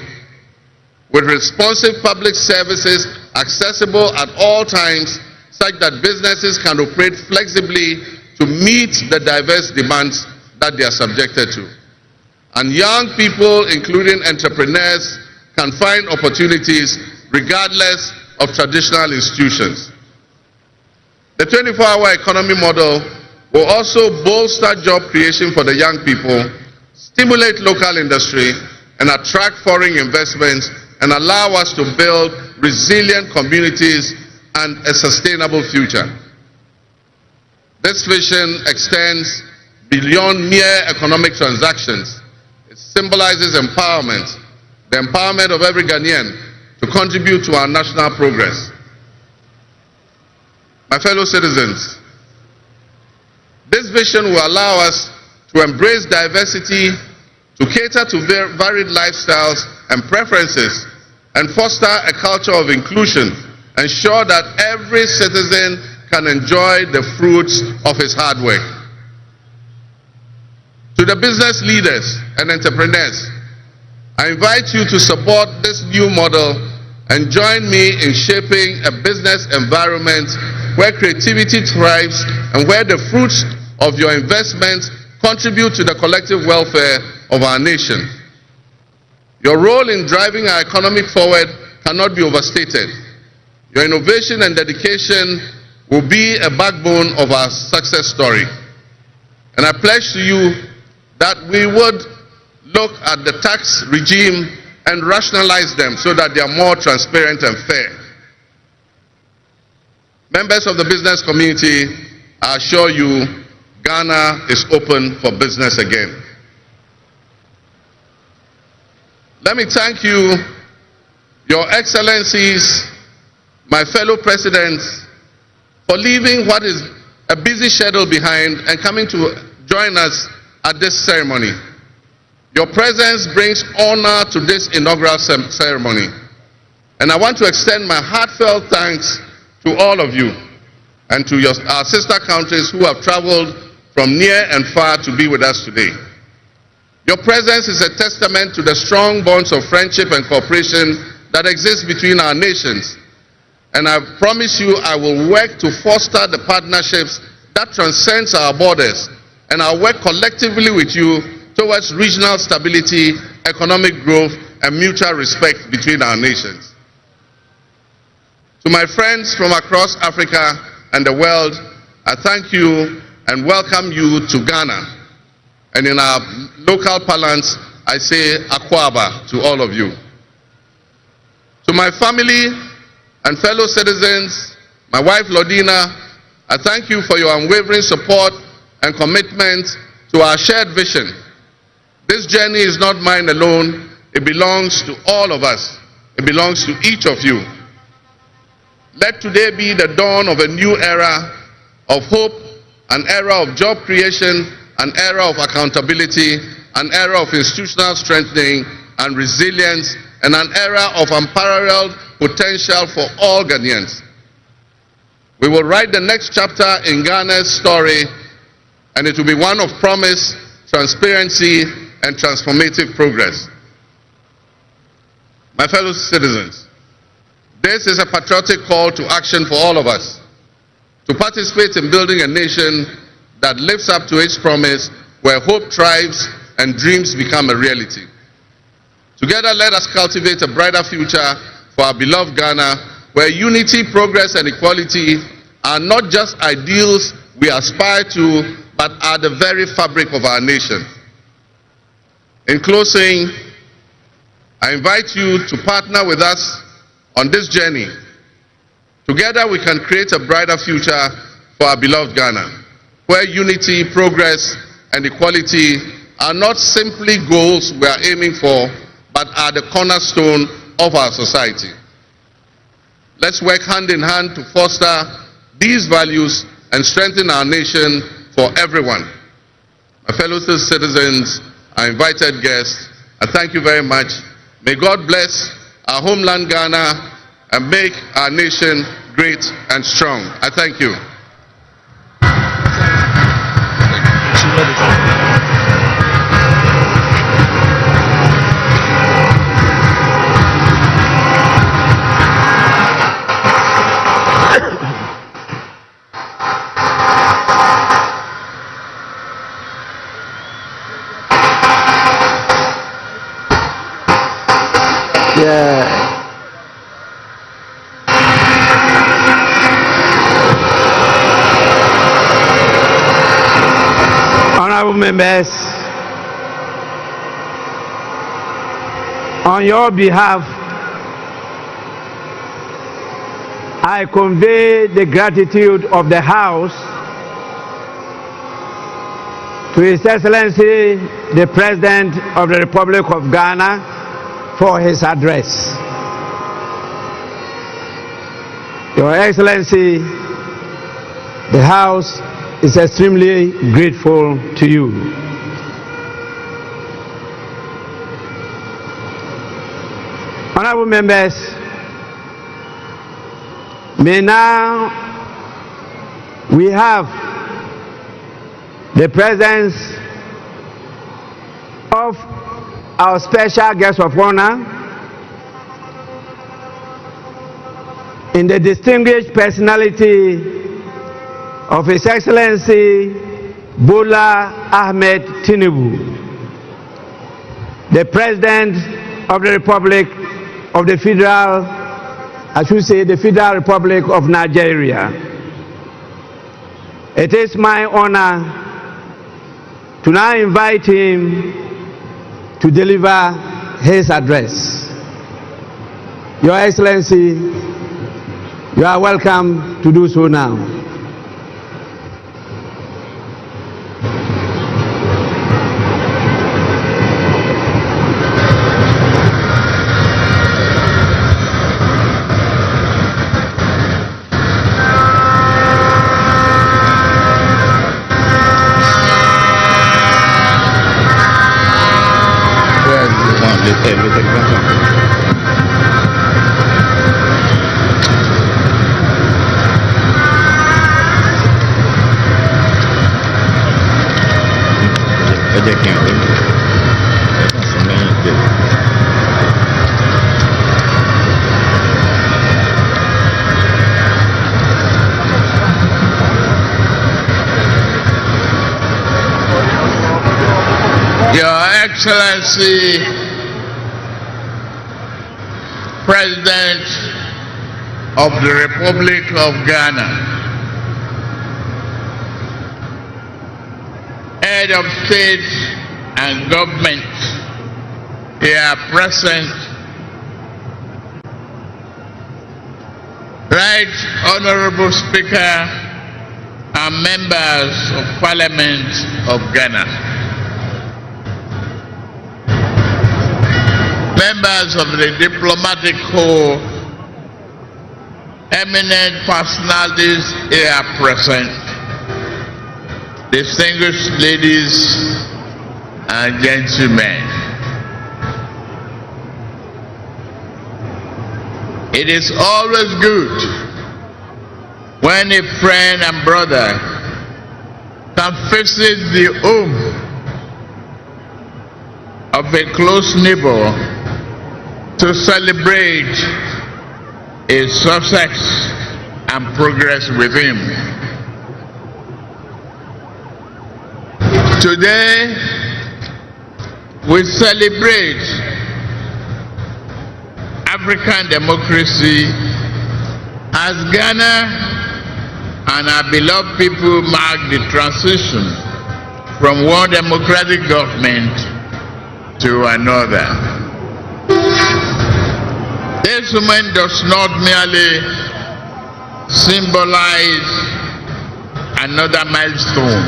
with responsive public services accessible at all times, such that businesses can operate flexibly to meet the diverse demands that they are subjected to. And young people, including entrepreneurs, can find opportunities regardless of traditional institutions. The 24-hour economy model will also bolster job creation for the young people, stimulate local industry, and attract foreign investments, and allow us to build resilient communities and a sustainable future. This vision extends beyond mere economic transactions. It symbolizes empowerment, the empowerment of every Ghanaian to contribute to our national progress. My fellow citizens, this vision will allow us to embrace diversity, to cater to varied lifestyles and preferences, and foster a culture of inclusion, ensure that every citizen can enjoy the fruits of his hard work. To the business leaders and entrepreneurs, I invite you to support this new model and join me in shaping a business environment where creativity thrives and where the fruits of your investments contribute to the collective welfare of our nation. Your role in driving our economy forward cannot be overstated. Your innovation and dedication will be a backbone of our success story. And I pledge to you that we would look at the tax regime and rationalize them so that they are more transparent and fair. Members of the business community, I assure you, Ghana is open for business again. Let me thank you, Your Excellencies, my fellow presidents, for leaving what is a busy schedule behind and coming to join us at this ceremony. Your presence brings honor to this inaugural ceremony. And I want to extend my heartfelt thanks to all of you and to our sister countries who have traveled from near and far to be with us today. Your presence is a testament to the strong bonds of friendship and cooperation that exist between our nations. And I promise you I will work to foster the partnerships that transcends our borders, and I'll work collectively with you towards regional stability, economic growth, and mutual respect between our nations. To my friends from across Africa and the world, I thank you and welcome you to Ghana. And in our local parlance, I say Akwaba to all of you. To my family and fellow citizens, my wife Lodina, I thank you for your unwavering support and commitment to our shared vision. This journey is not mine alone, it belongs to all of us. It belongs to each of you. Let today be the dawn of a new era of hope, an era of job creation, an era of accountability, an era of institutional strengthening and resilience, and an era of unparalleled potential for all Ghanaians. We will write the next chapter in Ghana's story, and it will be one of promise, transparency, and transformative progress. My fellow citizens, this is a patriotic call to action for all of us to participate in building a nation that lives up to its promise, where hope thrives and dreams become a reality. Together, let us cultivate a brighter future for our beloved Ghana, where unity, progress, and equality are not just ideals we aspire to, but are the very fabric of our nation. In closing, I invite you to partner with us on this journey. Together, we can create a brighter future for our beloved Ghana, where unity, progress, and equality are not simply goals we are aiming for, but are the cornerstone of our society. Let's work hand in hand to foster these values and strengthen our nation for everyone. My fellow citizens, our invited guests, I thank you very much. May God bless our homeland Ghana and make our nation great and strong. I thank you. Honorable members, on your behalf, I convey the gratitude of the House to His Excellency, the President of the Republic of Ghana, for his address. Your Excellency, the House is extremely grateful to you. Honorable members, may now we have the presence of our special guest of honor in the distinguished personality of His Excellency Bola Ahmed Tinubu, the President of the Republic of the Federal, I should say the Federal Republic of Nigeria. It is my honor to now invite him to deliver his address. Your Excellency, you are welcome to do so now. Your Excellency, President of the Republic of Ghana, Head of State and Government here present, Right Honorable Speaker and Members of Parliament of Ghana, members of the diplomatic corps, eminent personalities here present, distinguished ladies and gentlemen. It is always good when a friend and brother can visit the home of a close neighbor to celebrate his success and progress with him. Today, we celebrate African democracy as Ghana and our beloved people mark the transition from one democratic government to another. This moment does not merely symbolize another milestone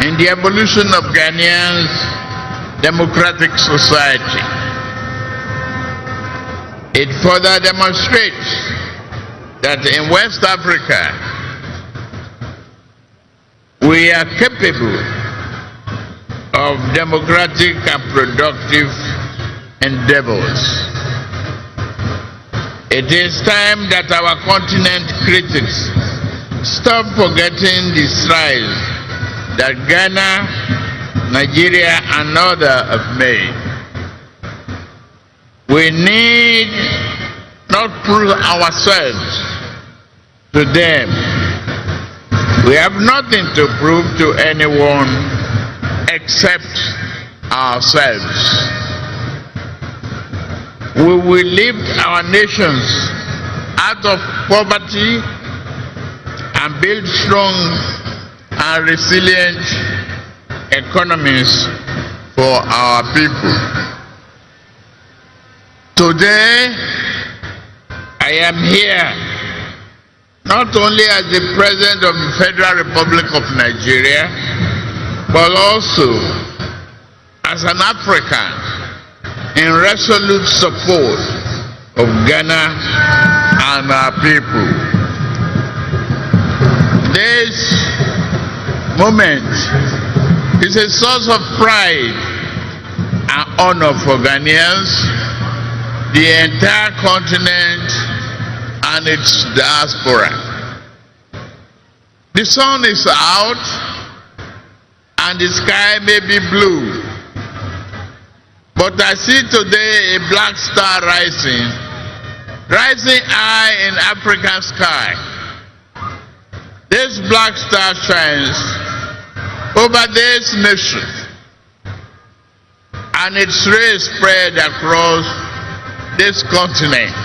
in the evolution of Ghanaians' democratic society. It further demonstrates that in West Africa, we are capable of democratic and productive endeavors. It is time that our continent critics stop forgetting the strides that Ghana, Nigeria, and others have made. We need not prove ourselves to them. We have nothing to prove to anyone except ourselves. We will lift our nations out of poverty and build strong and resilient economies for our people. Today, I am here not only as the President of the Federal Republic of Nigeria, but also as an African in resolute support of Ghana and our people. This moment is a source of pride and honor for Ghanaians, the entire continent, and its diaspora. The sun is out and the sky may be blue, but I see today a black star rising high in African sky. This black star shines over this nation, and its rays spread across this continent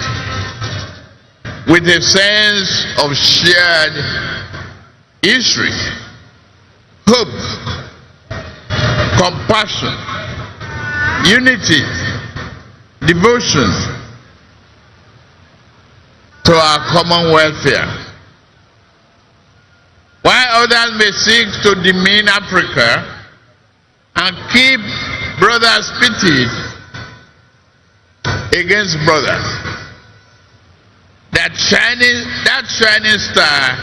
with a sense of shared history, hope, compassion, unity, devotion to our common welfare. While others may seek to demean Africa and keep brothers pitted against brothers, that shining star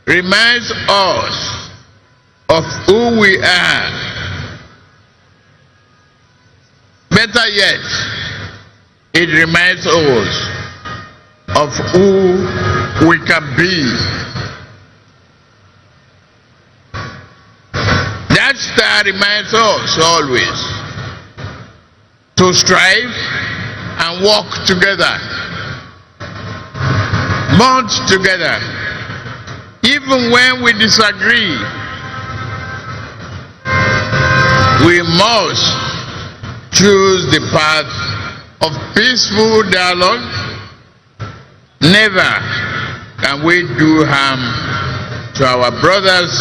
reminds us of who we are. Better yet, it reminds us of who we can be. That star reminds us always to strive and work together, bond together, even when we disagree. We must choose the path of peaceful dialogue. Never can we do harm to our brothers,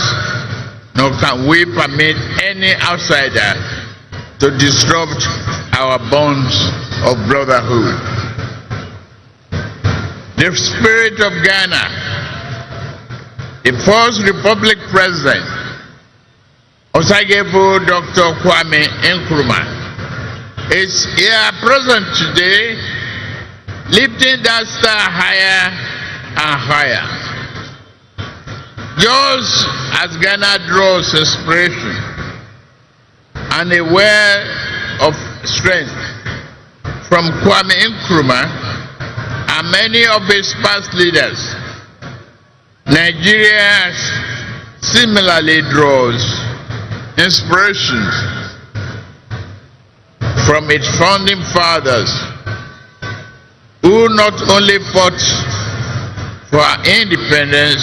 nor can we permit any outsider to disrupt our bonds of brotherhood. The spirit of Ghana, the first Republic President, Osagyefo Dr. Kwame Nkrumah, is here present today, lifting that star higher and higher. Just as Ghana draws inspiration and a well of strength from Kwame Nkrumah and many of his past leaders, Nigeria similarly draws inspiration from its founding fathers, who not only fought for our independence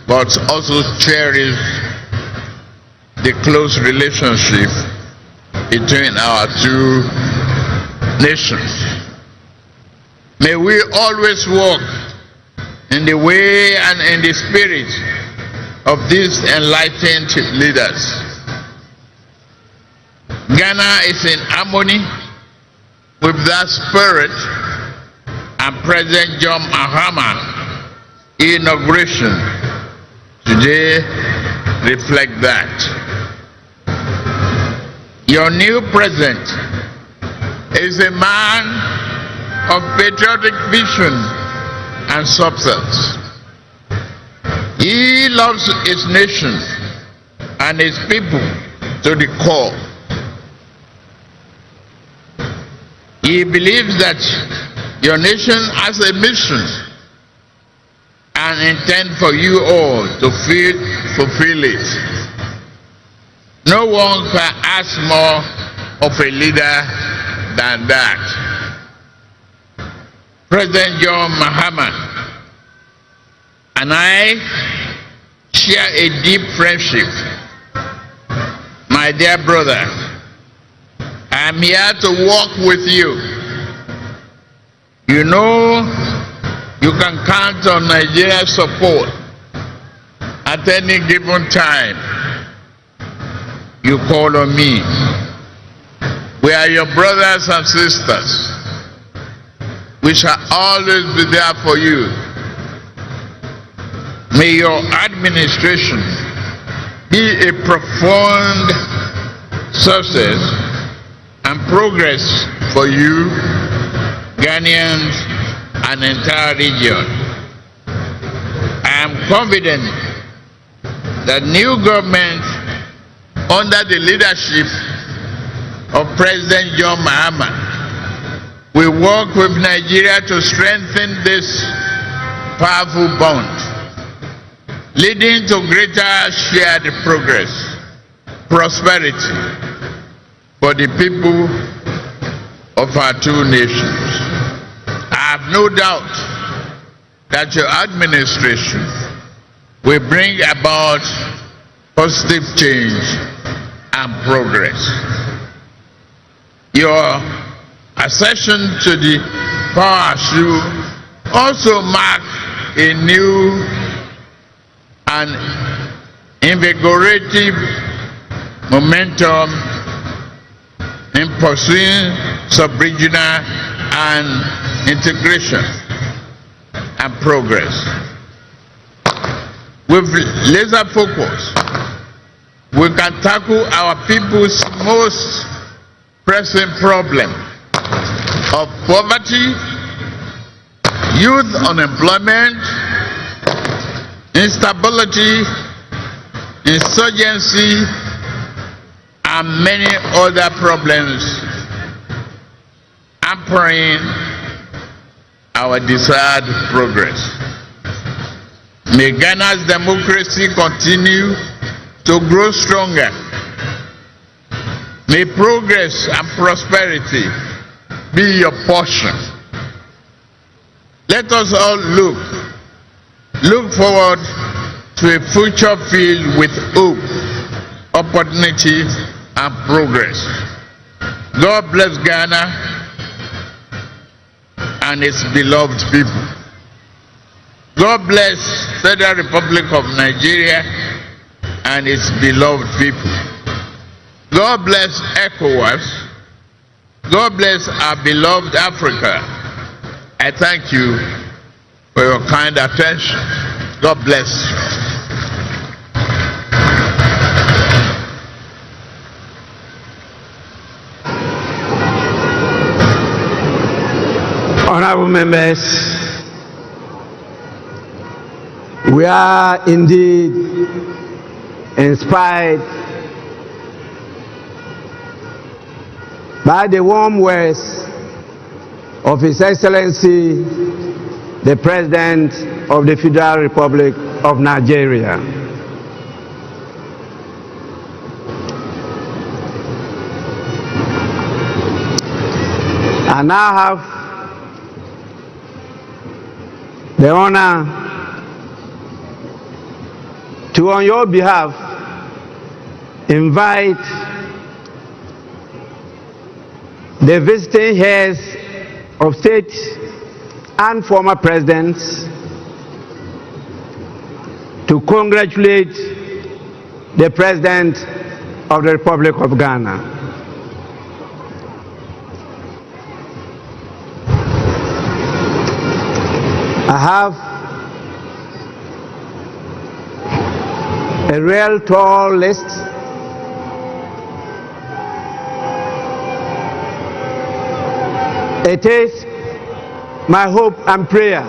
but also cherished the close relationship between our two nations. May we always walk in the way and in the spirit of these enlightened leaders. Ghana is in harmony with that spirit, and President John Mahama inauguration today reflect that. Your new president is a man of patriotic vision and substance. He loves his nation and his people to the core. He believes that your nation has a mission and intend for you all to fulfill it. No one can ask more of a leader than that. President John Mahama and I share a deep friendship. My dear brother, I am here to walk with you. You know you can count on Nigeria's support at any given time. You call on me. We are your brothers and sisters. We shall always be there for you. May your administration be a profound success and progress for you, Ghanaians, and the entire region. I am confident that new government under the leadership of President John Mahama will work with Nigeria to strengthen this powerful bond, leading to greater shared progress, prosperity for the people of our two nations. I have no doubt that your administration will bring about positive change and progress. Your accession to the power should also mark a new and invigorating momentum in pursuing sub-regional and integration and progress. With laser focus, we can tackle our people's most pressing problem of poverty, youth unemployment, instability, insurgency, and many other problems hampering our desired progress. May Ghana's democracy continue to grow stronger. May progress and prosperity be your portion. Let us all look forward to a future filled with hope, opportunity, and progress. God bless Ghana and its beloved people. God bless Federal Republic of Nigeria and its beloved people. God bless ECOWAS. God bless our beloved Africa. I thank you for your kind attention. God bless you. Honorable members, we are indeed inspired by the warm words of His Excellency, the President of the Federal Republic of Nigeria. I now have the honor to, on your behalf, invite the visiting heads of state and former presidents to congratulate the President of the Republic of Ghana. I have a real tall list It is my hope and prayer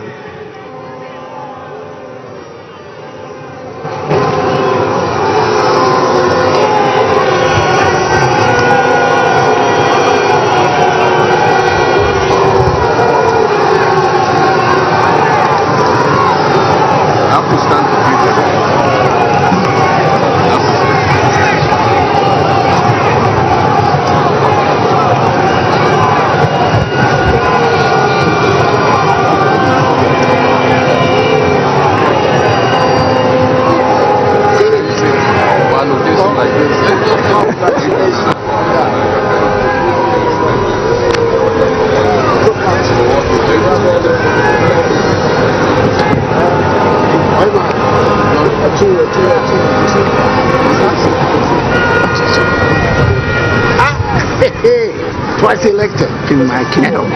twice elected in my kingdom.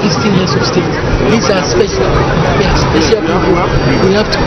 16 years of state. These are special. Yes, special people. We have to.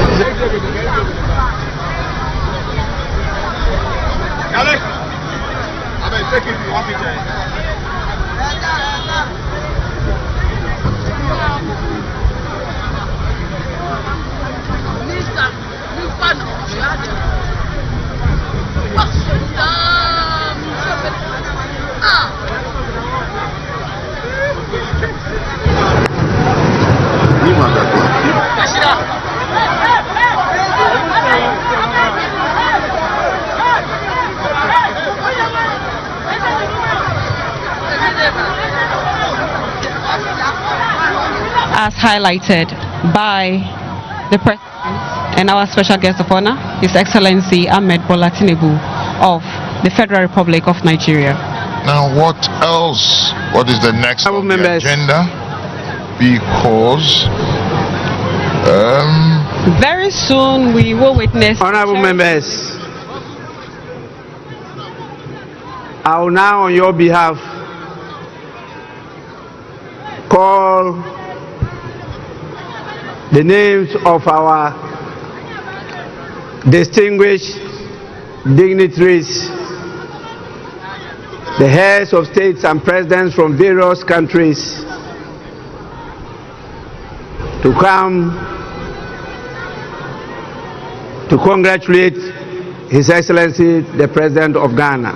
As highlighted by the President and our special guest of honor, His Excellency Ahmed Bola Tinubu of the Federal Republic of Nigeria. Now, what else? What is the next on the agenda? Because very soon we will witness. Honorable members, I will now, on your behalf, call the names of our distinguished dignitaries, the heads of states and presidents from various countries, to come to congratulate His Excellency the President of Ghana.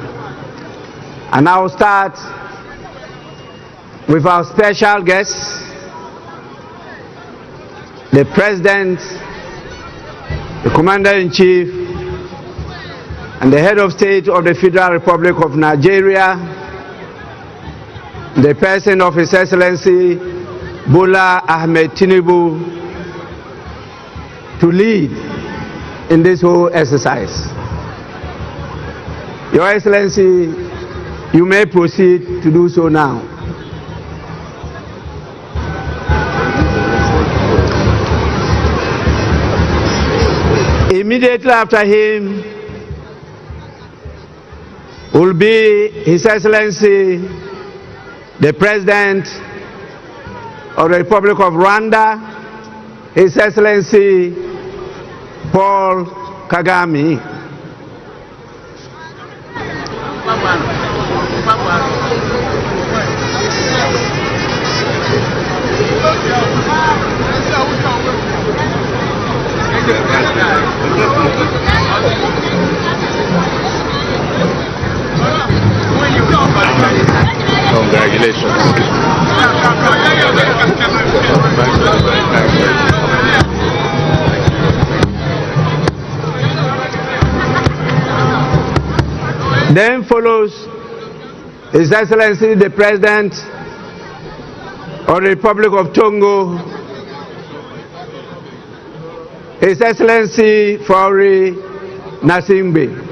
And I will start with our special guests, the President, the Commander-in-Chief, and the Head of State of the Federal Republic of Nigeria, the person of His Excellency Bola Ahmed Tinubu, to lead in this whole exercise. Your Excellency, you may proceed to do so now. Immediately after him will be His Excellency the President of the Republic of Rwanda, His Excellency Paul Kagame. Congratulations. Then follows His Excellency the President of the Republic of Togo, His Excellency Fauri Nasimbe.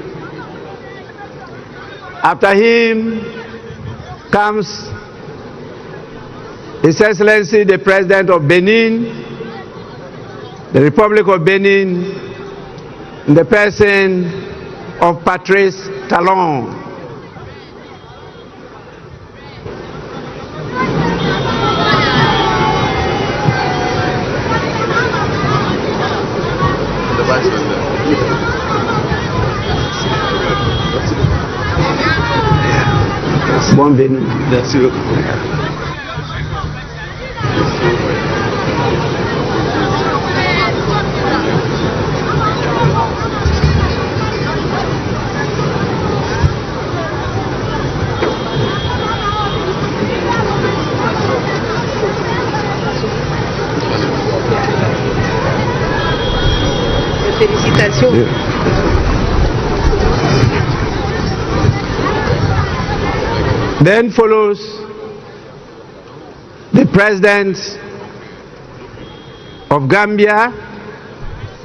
After him comes His Excellency the President of Benin, the Republic of Benin, in the person of Patrice Talon. Bon Benin. That's it. Félicitations. Then follows the President of Gambia,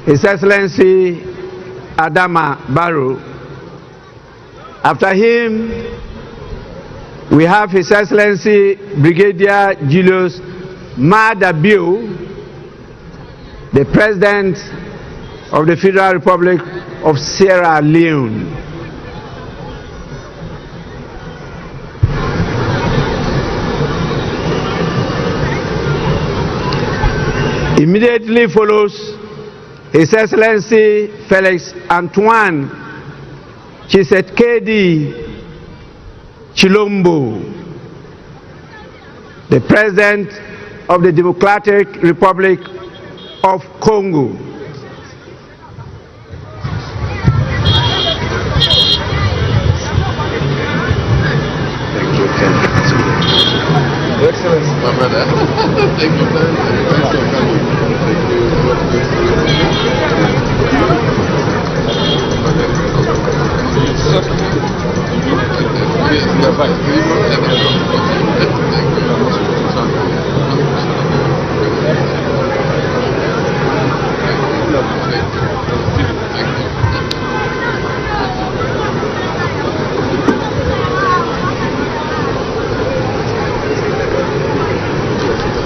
His Excellency Adama Barrow. After him, we have His Excellency Brigadier Julius Maada Bio, the President of the Federal Republic of Sierra Leone. Immediately follows His Excellency Felix Antoine Tshisekedi Chilombo, the President of the Democratic Republic of Congo. Excellent, my brother. Thank you very much. Thanks for coming.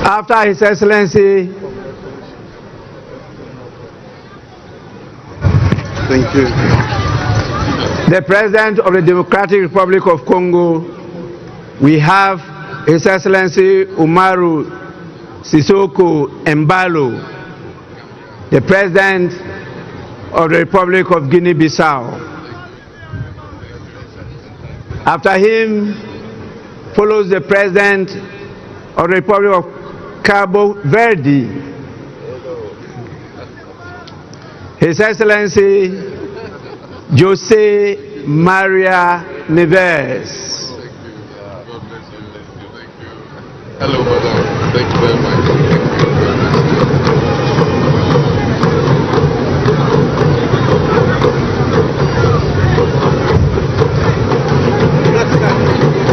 After His Excellency, thank you, the President of the Democratic Republic of Congo, we have His Excellency Umaru Sissoco Embalo, the President of the Republic of Guinea-Bissau. After him follows the President of the Republic of Cabo Verde, His Excellency Jose Maria Neves. Hello, madam. Thank you very much.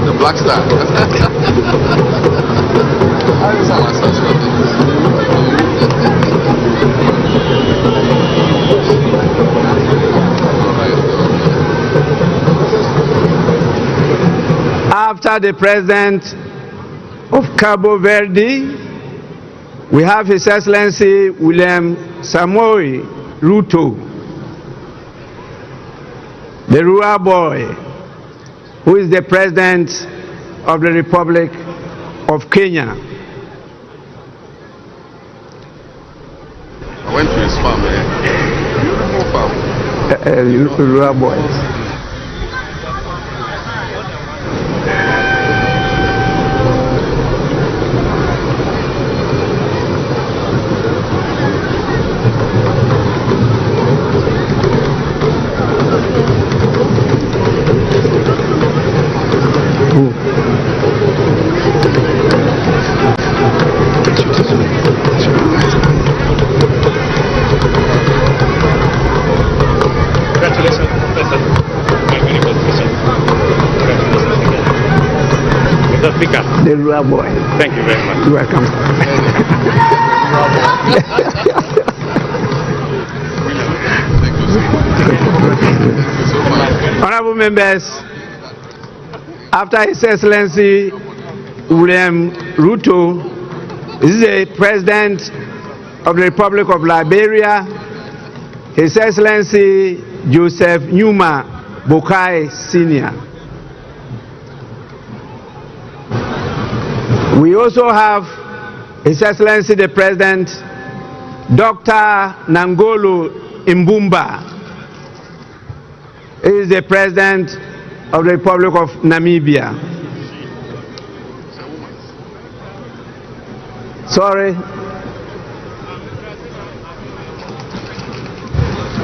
The Black Star. After the President of Cabo Verde, we have His Excellency William Samoei Ruto, the rural boy, who is the President of the Republic of Kenya. I went to his farm, Beautiful farm. Rural boy. The rural boy. Thank you very much. You're welcome. Honorable members, after His Excellency William Ruto, this is the President of the Republic of Liberia, His Excellency Joseph Numa Boakai Sr. We also have His Excellency the President, Dr. Nangolo Mbumba. He is the President of the Republic of Namibia. Sorry.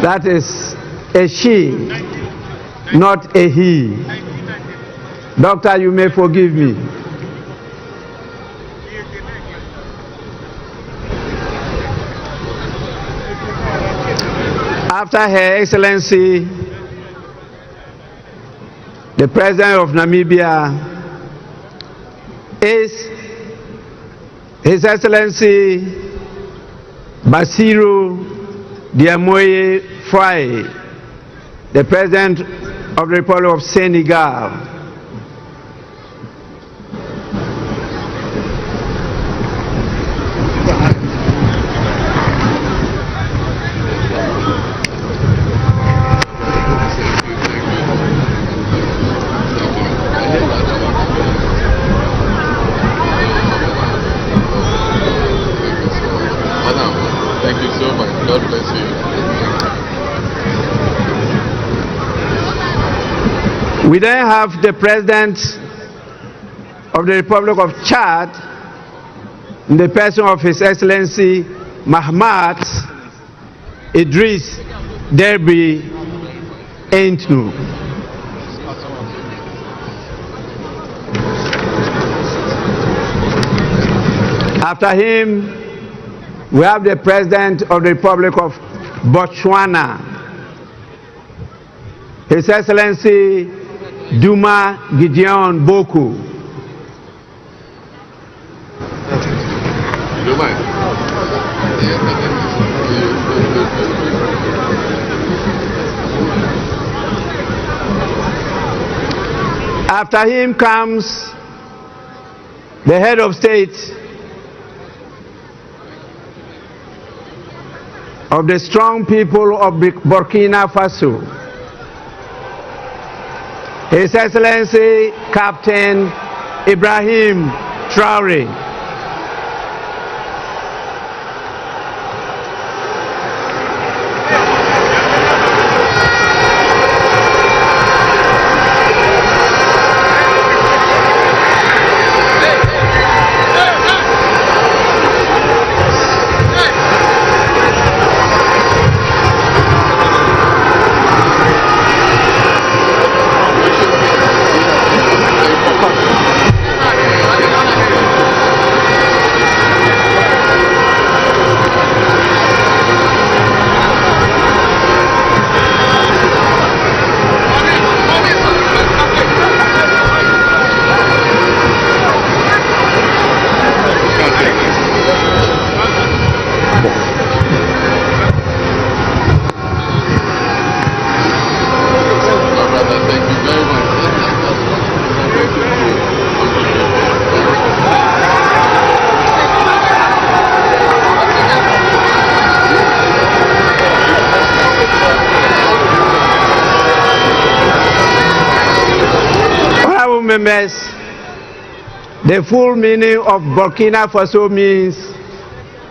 That is a she, not a he. Doctor, you may forgive me. After Her Excellency, the President of Namibia, is His Excellency Basiru Diomaye Faye, the President of the Republic of Senegal. Madam, We then have the President of the Republic of Chad, in the person of His Excellency Mahama Idris Derby Entnu. After him, we have the President of the Republic of Botswana, His Excellency Duma Gideon Boku. After him comes the head of state of the strong people of Burkina Faso, His Excellency Captain Ibrahim Traore. Members, the full meaning of Burkina Faso means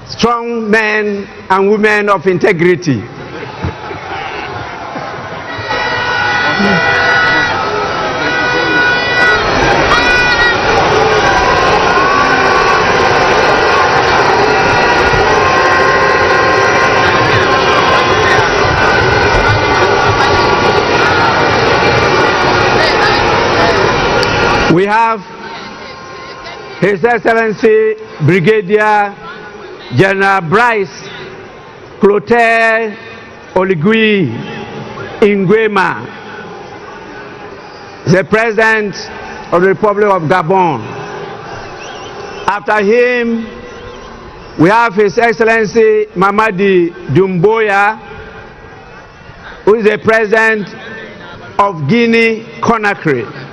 strong men and women of integrity. We have His Excellency Brigadier General Bryce Clotaire Oligui Nguema, the President of the Republic of Gabon. After him, we have His Excellency Mamadi Doumbouya, who is the President of Guinea-Conakry.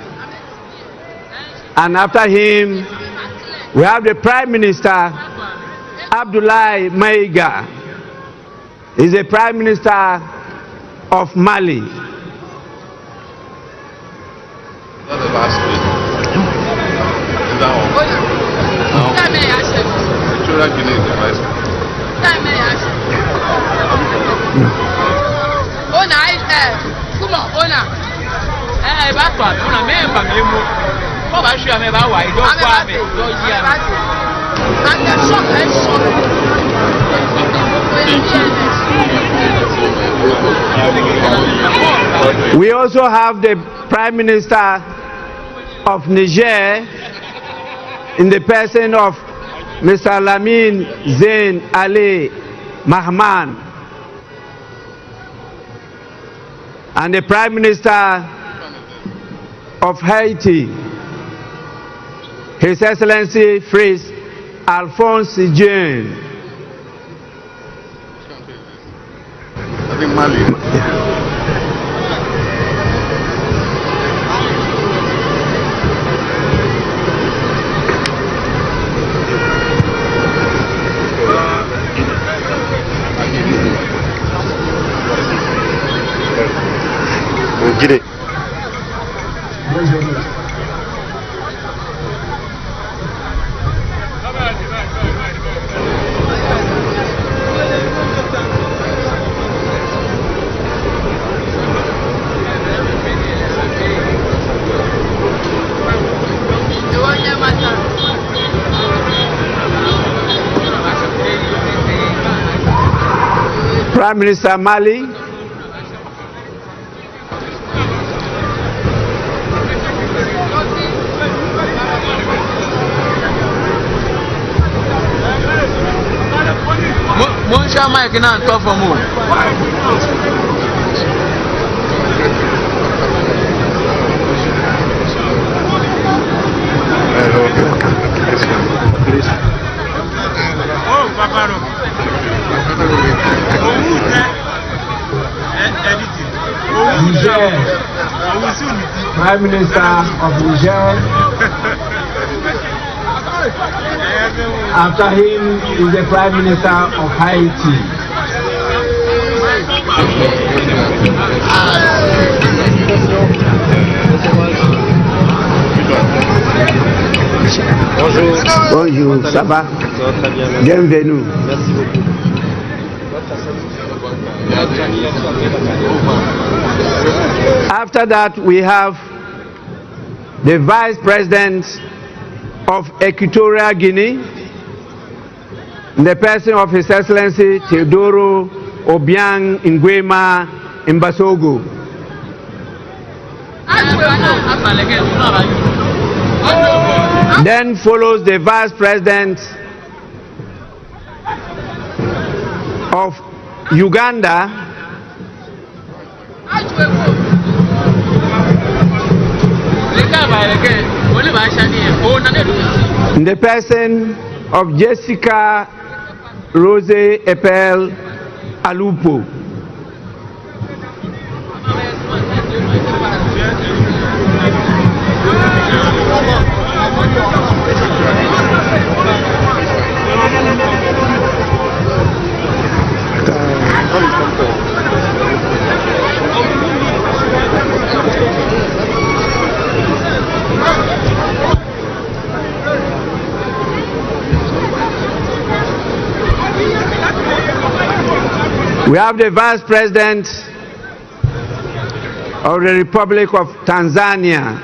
And after him, we have the Prime Minister, Abdoulaye Maïga. He's the Prime Minister of Mali. We also have the Prime Minister of Niger in the person of Mr. Lamine Zain Ali Mahman, and the Prime Minister of Haiti, His Excellency Fritz Alphonse Jean. I think Mali. Get it. Prime Minister Mali, Prime Minister of Niger. After him is the Prime Minister of Haiti. Bonjour, ça va? Bienvenue. Merci beaucoup. After that, we have the Vice President of Equatorial Guinea, the person of His Excellency Teodoro Obiang Nguema Mbasogo. Then follows the Vice President of Uganda, the person of Jessica Rose Epel Alupo. We have the Vice President of the Republic of Tanzania,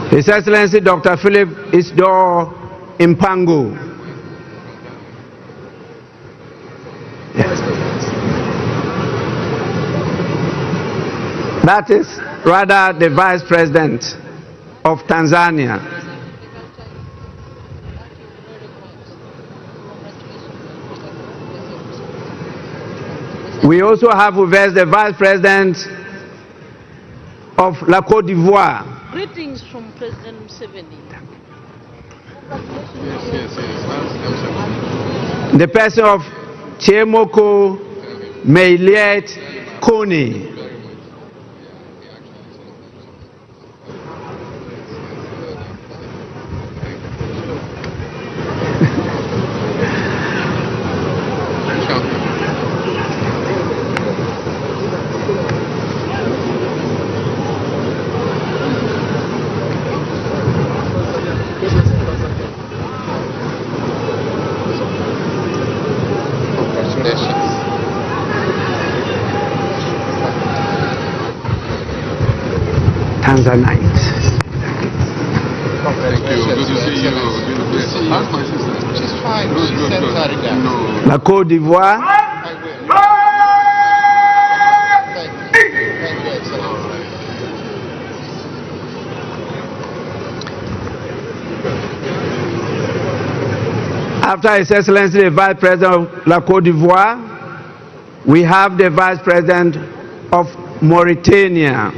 His Excellency Dr. Philip Isdor Mpango. That is rather the Vice President of Tanzania. We also have with us the Vice President of La Côte d'Ivoire. Greetings from President Museveni. The person of Chemoko Meiliet Kone. Tanzanite. Thank you. Good to see you. Good to see you. She's fine. She sent her down. La Côte d'Ivoire. After His Excellency the Vice President of La Côte d'Ivoire, we have the Vice President of Mauritania,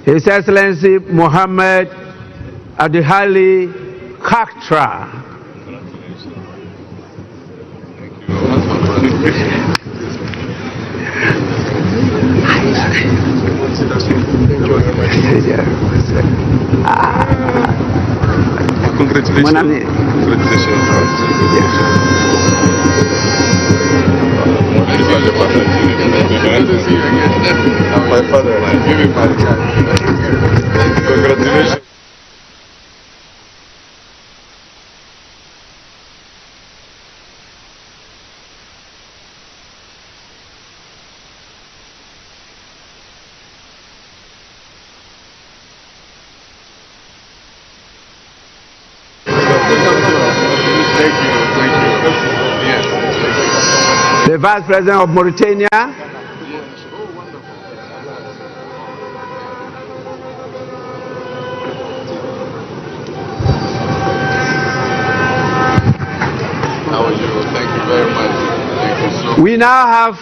His Excellency Mohamed Adihali Khatra. Congratulations. My father, give me my congratulations. Thank you. the Vice President of Mauritania, How are you? Thank you very much. Thank you so much. we now have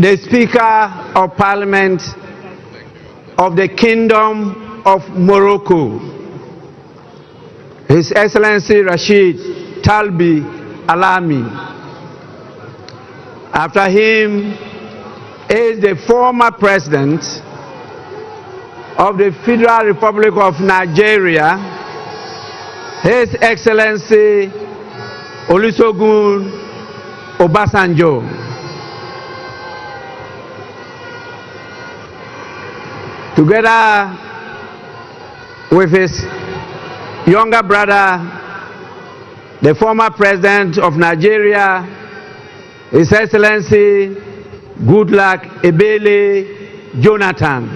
the Speaker of Parliament of the Kingdom of Morocco, His Excellency Rashid Talbi Alami. After him is the former President of the Federal Republic of Nigeria, His Excellency Olusegun Obasanjo. Together with his younger brother, the former President of Nigeria, His Excellency Goodluck Ebele Jonathan.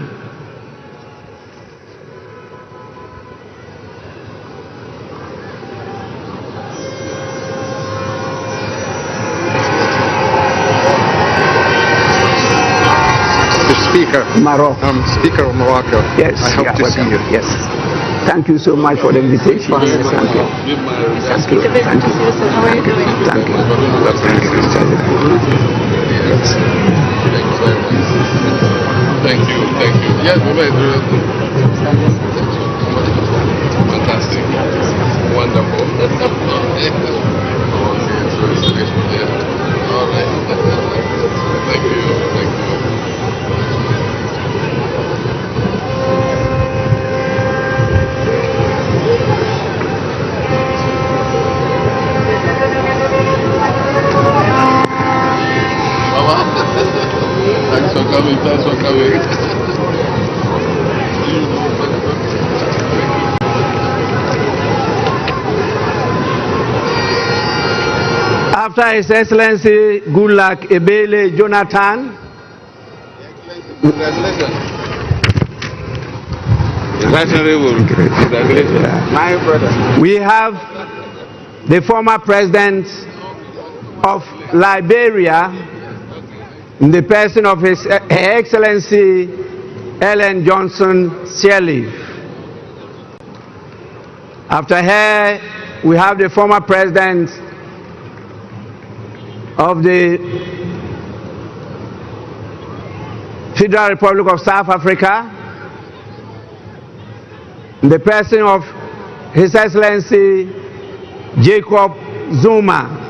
Speaker. Morocco. Speaker of Morocco. Yes. I hope to see you. Yes. Thank you so much for the invitation. Thank you. Thank you. Thank you. Thank you. Thank you. Thank you. Thank you. Yes, fantastic. Wonderful. All right. Thank you. Thank you. Thanks for coming, thanks for coming. After His Excellency Goodluck Ebele Jonathan, Congratulations. Congratulations. My brother. we have the former President of Liberia, in the person of Her Excellency Ellen Johnson Sirleaf. After her, we have the former President of the Federal Republic of South Africa, in the person of His Excellency Jacob Zuma.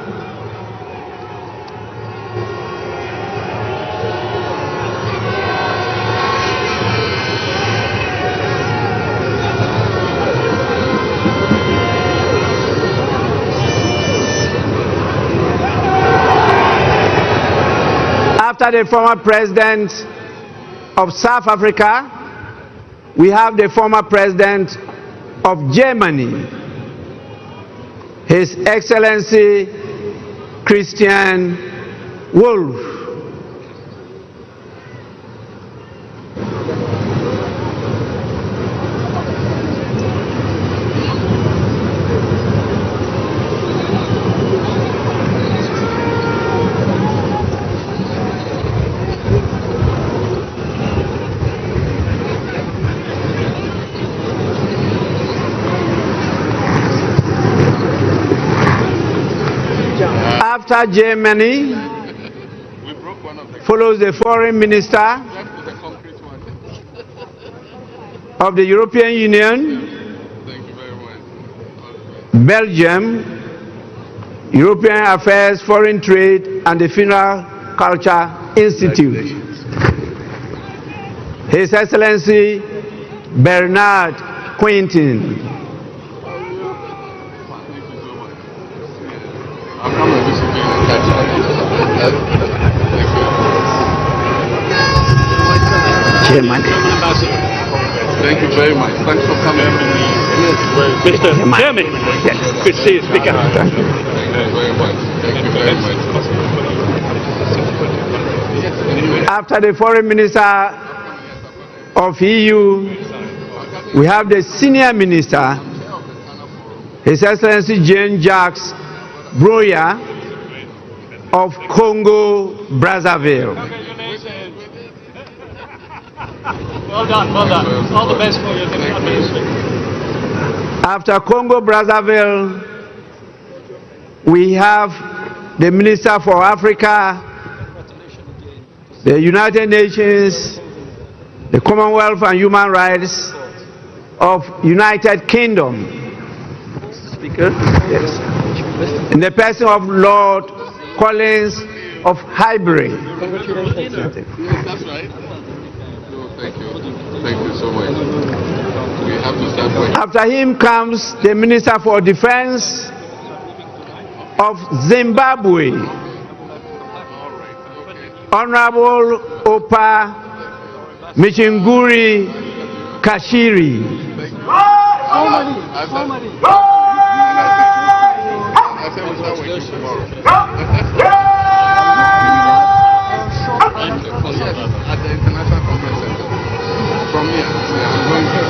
After the former President of South Africa, we have the former President of Germany, His Excellency Christian Wolff. After Germany, follows the Foreign Minister of the European Union, Belgium, European Affairs, Foreign Trade, and the Funeral Culture Institute. His Excellency Bernard Quentin. Chairman. Thank you very much. Thanks for coming. Mr. Chairman. Yes. Good to see you, Speaker. Thank you very much. Thank you very much. After the Foreign Minister of EU, we have the Senior Minister, His Excellency Jane Jacques Broyer, of Congo Brazzaville. Well done, well done. All the best for your administration. After Congo Brazzaville, we have the Minister for Africa, the United Nations, the Commonwealth and Human Rights of United Kingdom. Speaker? Yes. In the person of Lord Collins of Highbury. Yes, that's right. Thank you. Thank you so much. We have to start with. After him comes the Minister for Defense of Zimbabwe, Honorable Opa Michinguri Kashiri. At the International Conference Center. From here, I'm going to.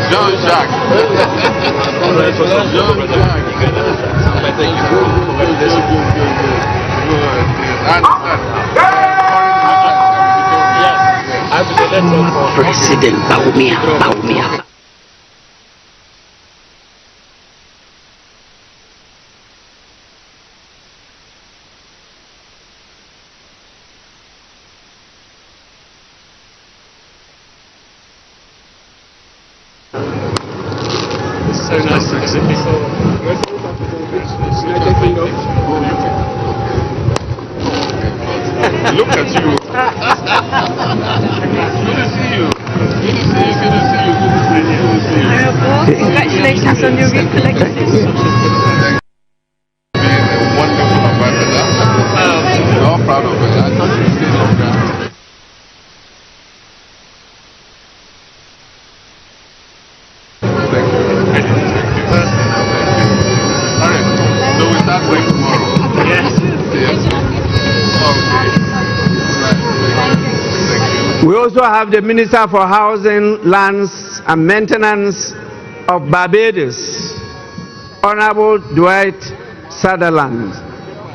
Jean-Jacques. Jean-Jacques. President Baumia. So nice to visit people. Look at you. Good to see you. Good to see you. Good to see you. Good to see you. Congratulations on your recollection. Being a wonderful ambassador. We're all proud of it. I thought you stayed longer. We also have the Minister for Housing, Lands and Maintenance of Barbados, Honorable Dwight Sutherland,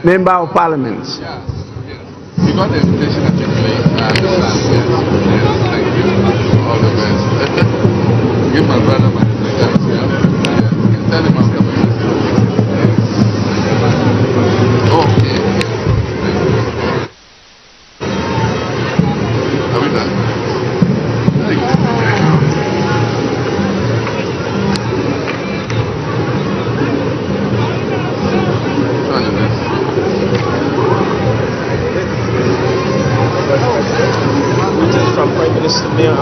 Member of Parliament. You got the invitation at your place. I understand. Yes. Thank you. All the best. Give my brother my thanks. Yeah. You can tell him I'm coming. Okay. Are we done? Thank you. From Prime Minister Mayor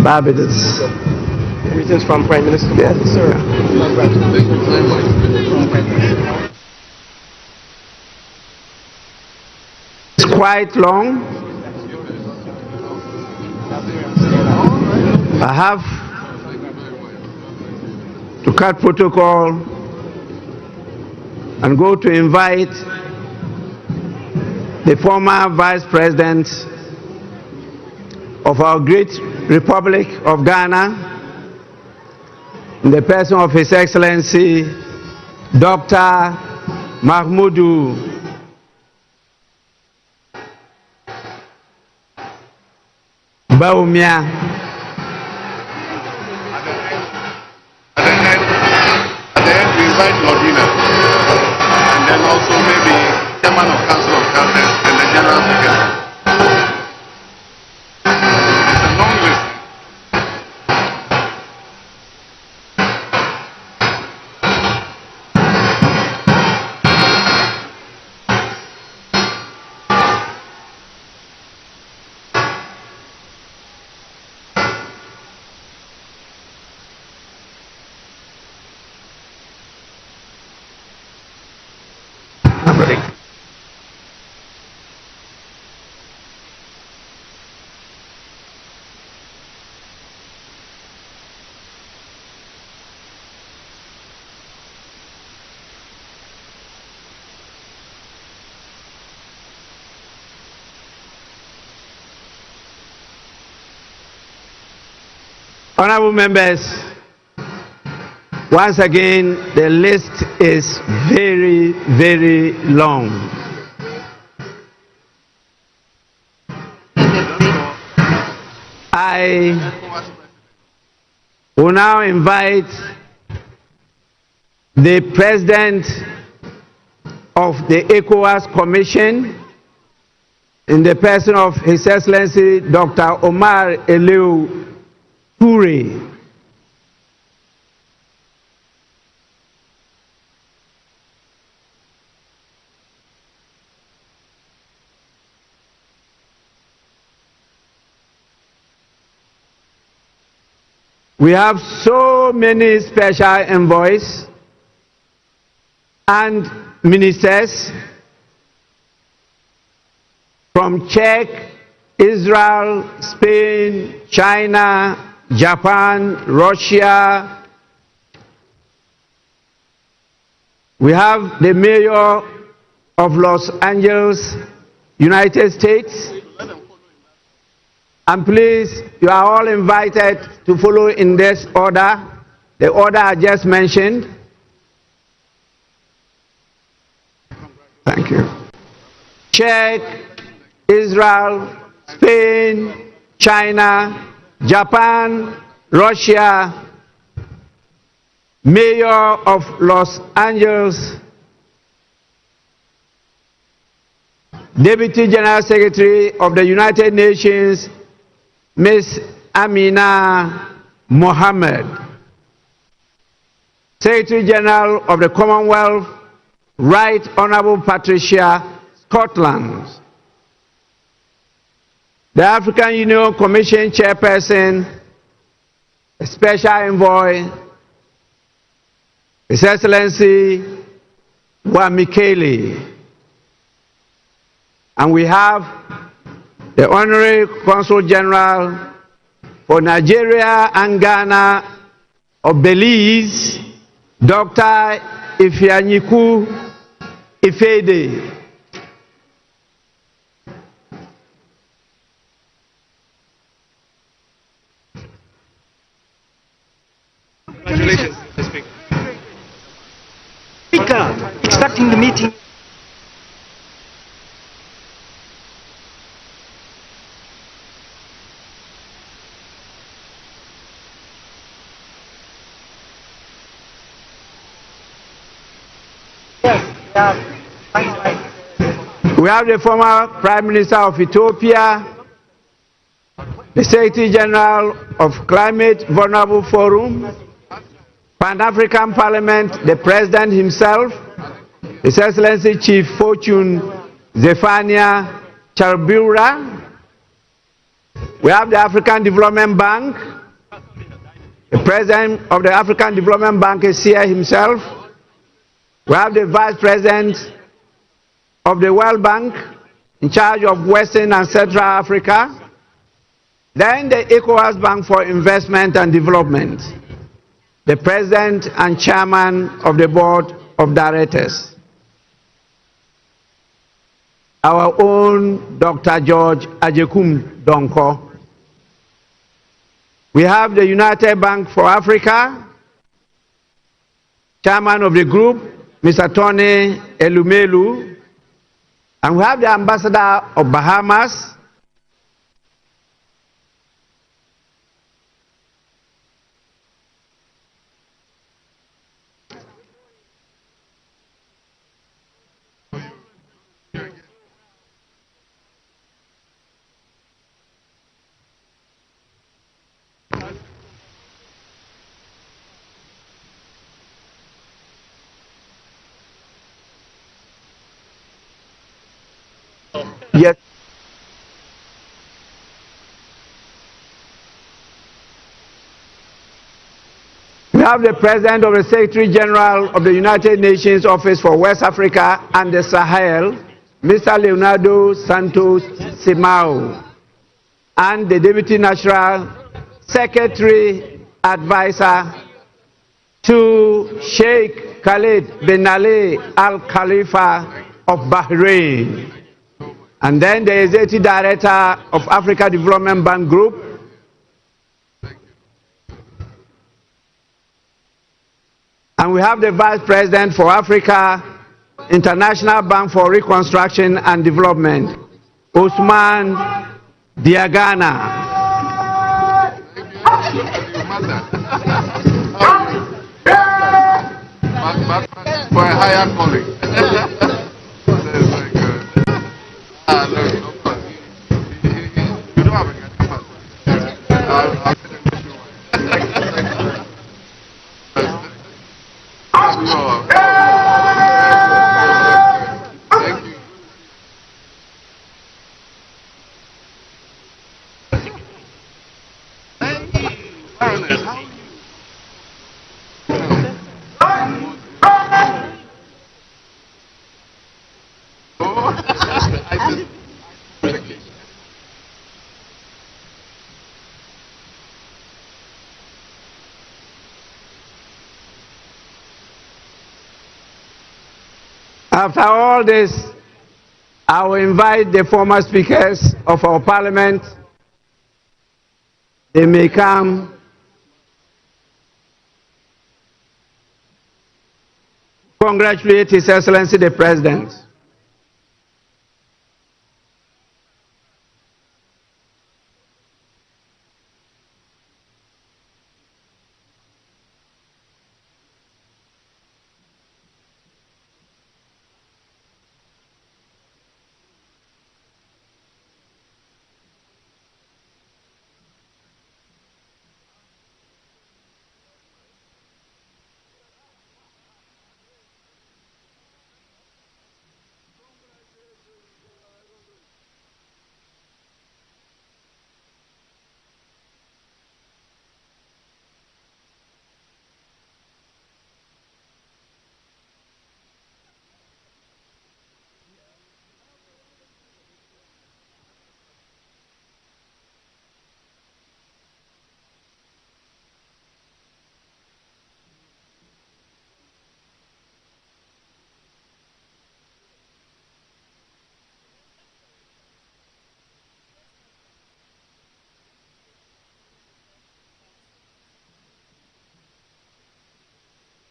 Barbados. Greetings from Prime Minister. Yes, sir. Thank you very much. It's quite long. I have to cut protocol and go to invite the former Vice President of our great Republic of Ghana, in the person of His Excellency Dr. Mahmoudou Baumia. At the end, we invite Lordina, and then also maybe Chairman of Council of Elders and the General Secretary. It's a long list. Honorable members, Once again, the list is very, very long. I will now invite the President of the ECOWAS Commission, in the person of His Excellency Dr. Omar Eliu Toure. We have so many special envoys and ministers from Czech, Israel, Spain, China, Japan, Russia. We have the mayor of Los Angeles, United States. And please, you are all invited to follow in this order, the order I just mentioned. Thank you. Czech, Israel, Spain, China, Japan, Russia, Mayor of Los Angeles, Deputy General Secretary of the United Nations, Ms. Amina Mohammed, Secretary General of the Commonwealth, Right Honorable Patricia Scotland, the African Union Commission Chairperson, Special Envoy, His Excellency Wamikele, and we have the Honorary Consul General for Nigeria and Ghana of Belize, Dr. Ifeanyiku Ifede. Congratulations, Speaker. Speaker, starting the meeting. We have the former Prime Minister of Ethiopia, the Secretary General of Climate Vulnerable Forum, Pan-African Parliament, the President himself, His Excellency Chief Fortune Zephania Charbura. We have the African Development Bank. The President of the African Development Bank is here himself. We have the Vice President of the World Bank in charge of Western and Central Africa. Then the ECOWAS Bank for Investment and Development, the President and Chairman of the Board of Directors, our own Dr. George Ajekum Donko. We have the United Bank for Africa, Chairman of the group, Mr. Tony Elumelu, and we have the Ambassador of Bahamas, yes. We have the President of the Secretary General of the United Nations Office for West Africa and the Sahel, Mr. Leonardo Santos Simao, and the Deputy National Secretary Advisor to Sheikh Khalid bin Ali Al Khalifa of Bahrain. And then the Executive Director of Africa Development Bank Group, And we have the Vice President for Africa, International Bank for Reconstruction and Development, Usman Diagana. For a higher calling. You don't have a After all this, I will invite the former speakers of our parliament. They may come congratulate His Excellency the President.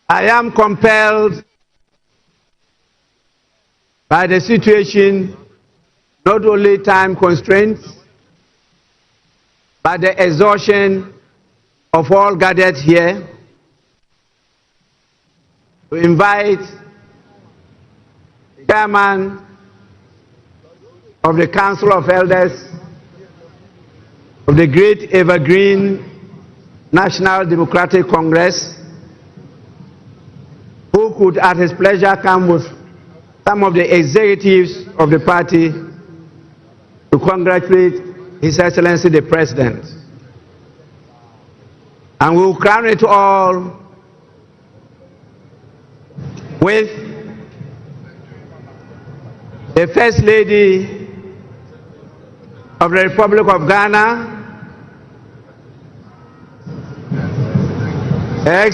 I am compelled by the situation, not only time constraints, but the exhaustion of all gathered here, to invite the chairman of the Council of Elders of the Great Evergreen National Democratic Congress, who could at his pleasure come with some of the executives of the party to congratulate His Excellency the President. And we will crown it all with the First Lady of the Republic of Ghana, Her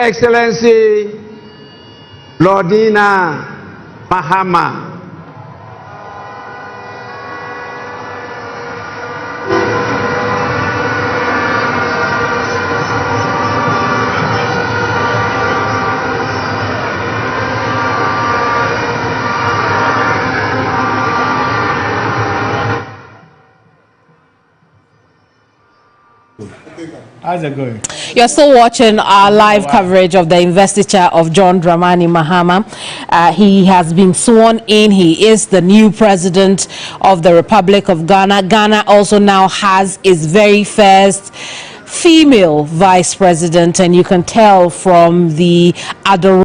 Excellency Lordina Mahama. How's it going? You're still watching our live coverage of the investiture of John Dramani Mahama. He has been sworn in. He is the new president of the Republic of Ghana. Ghana also now has its very first female vice president, and you can tell from the adoration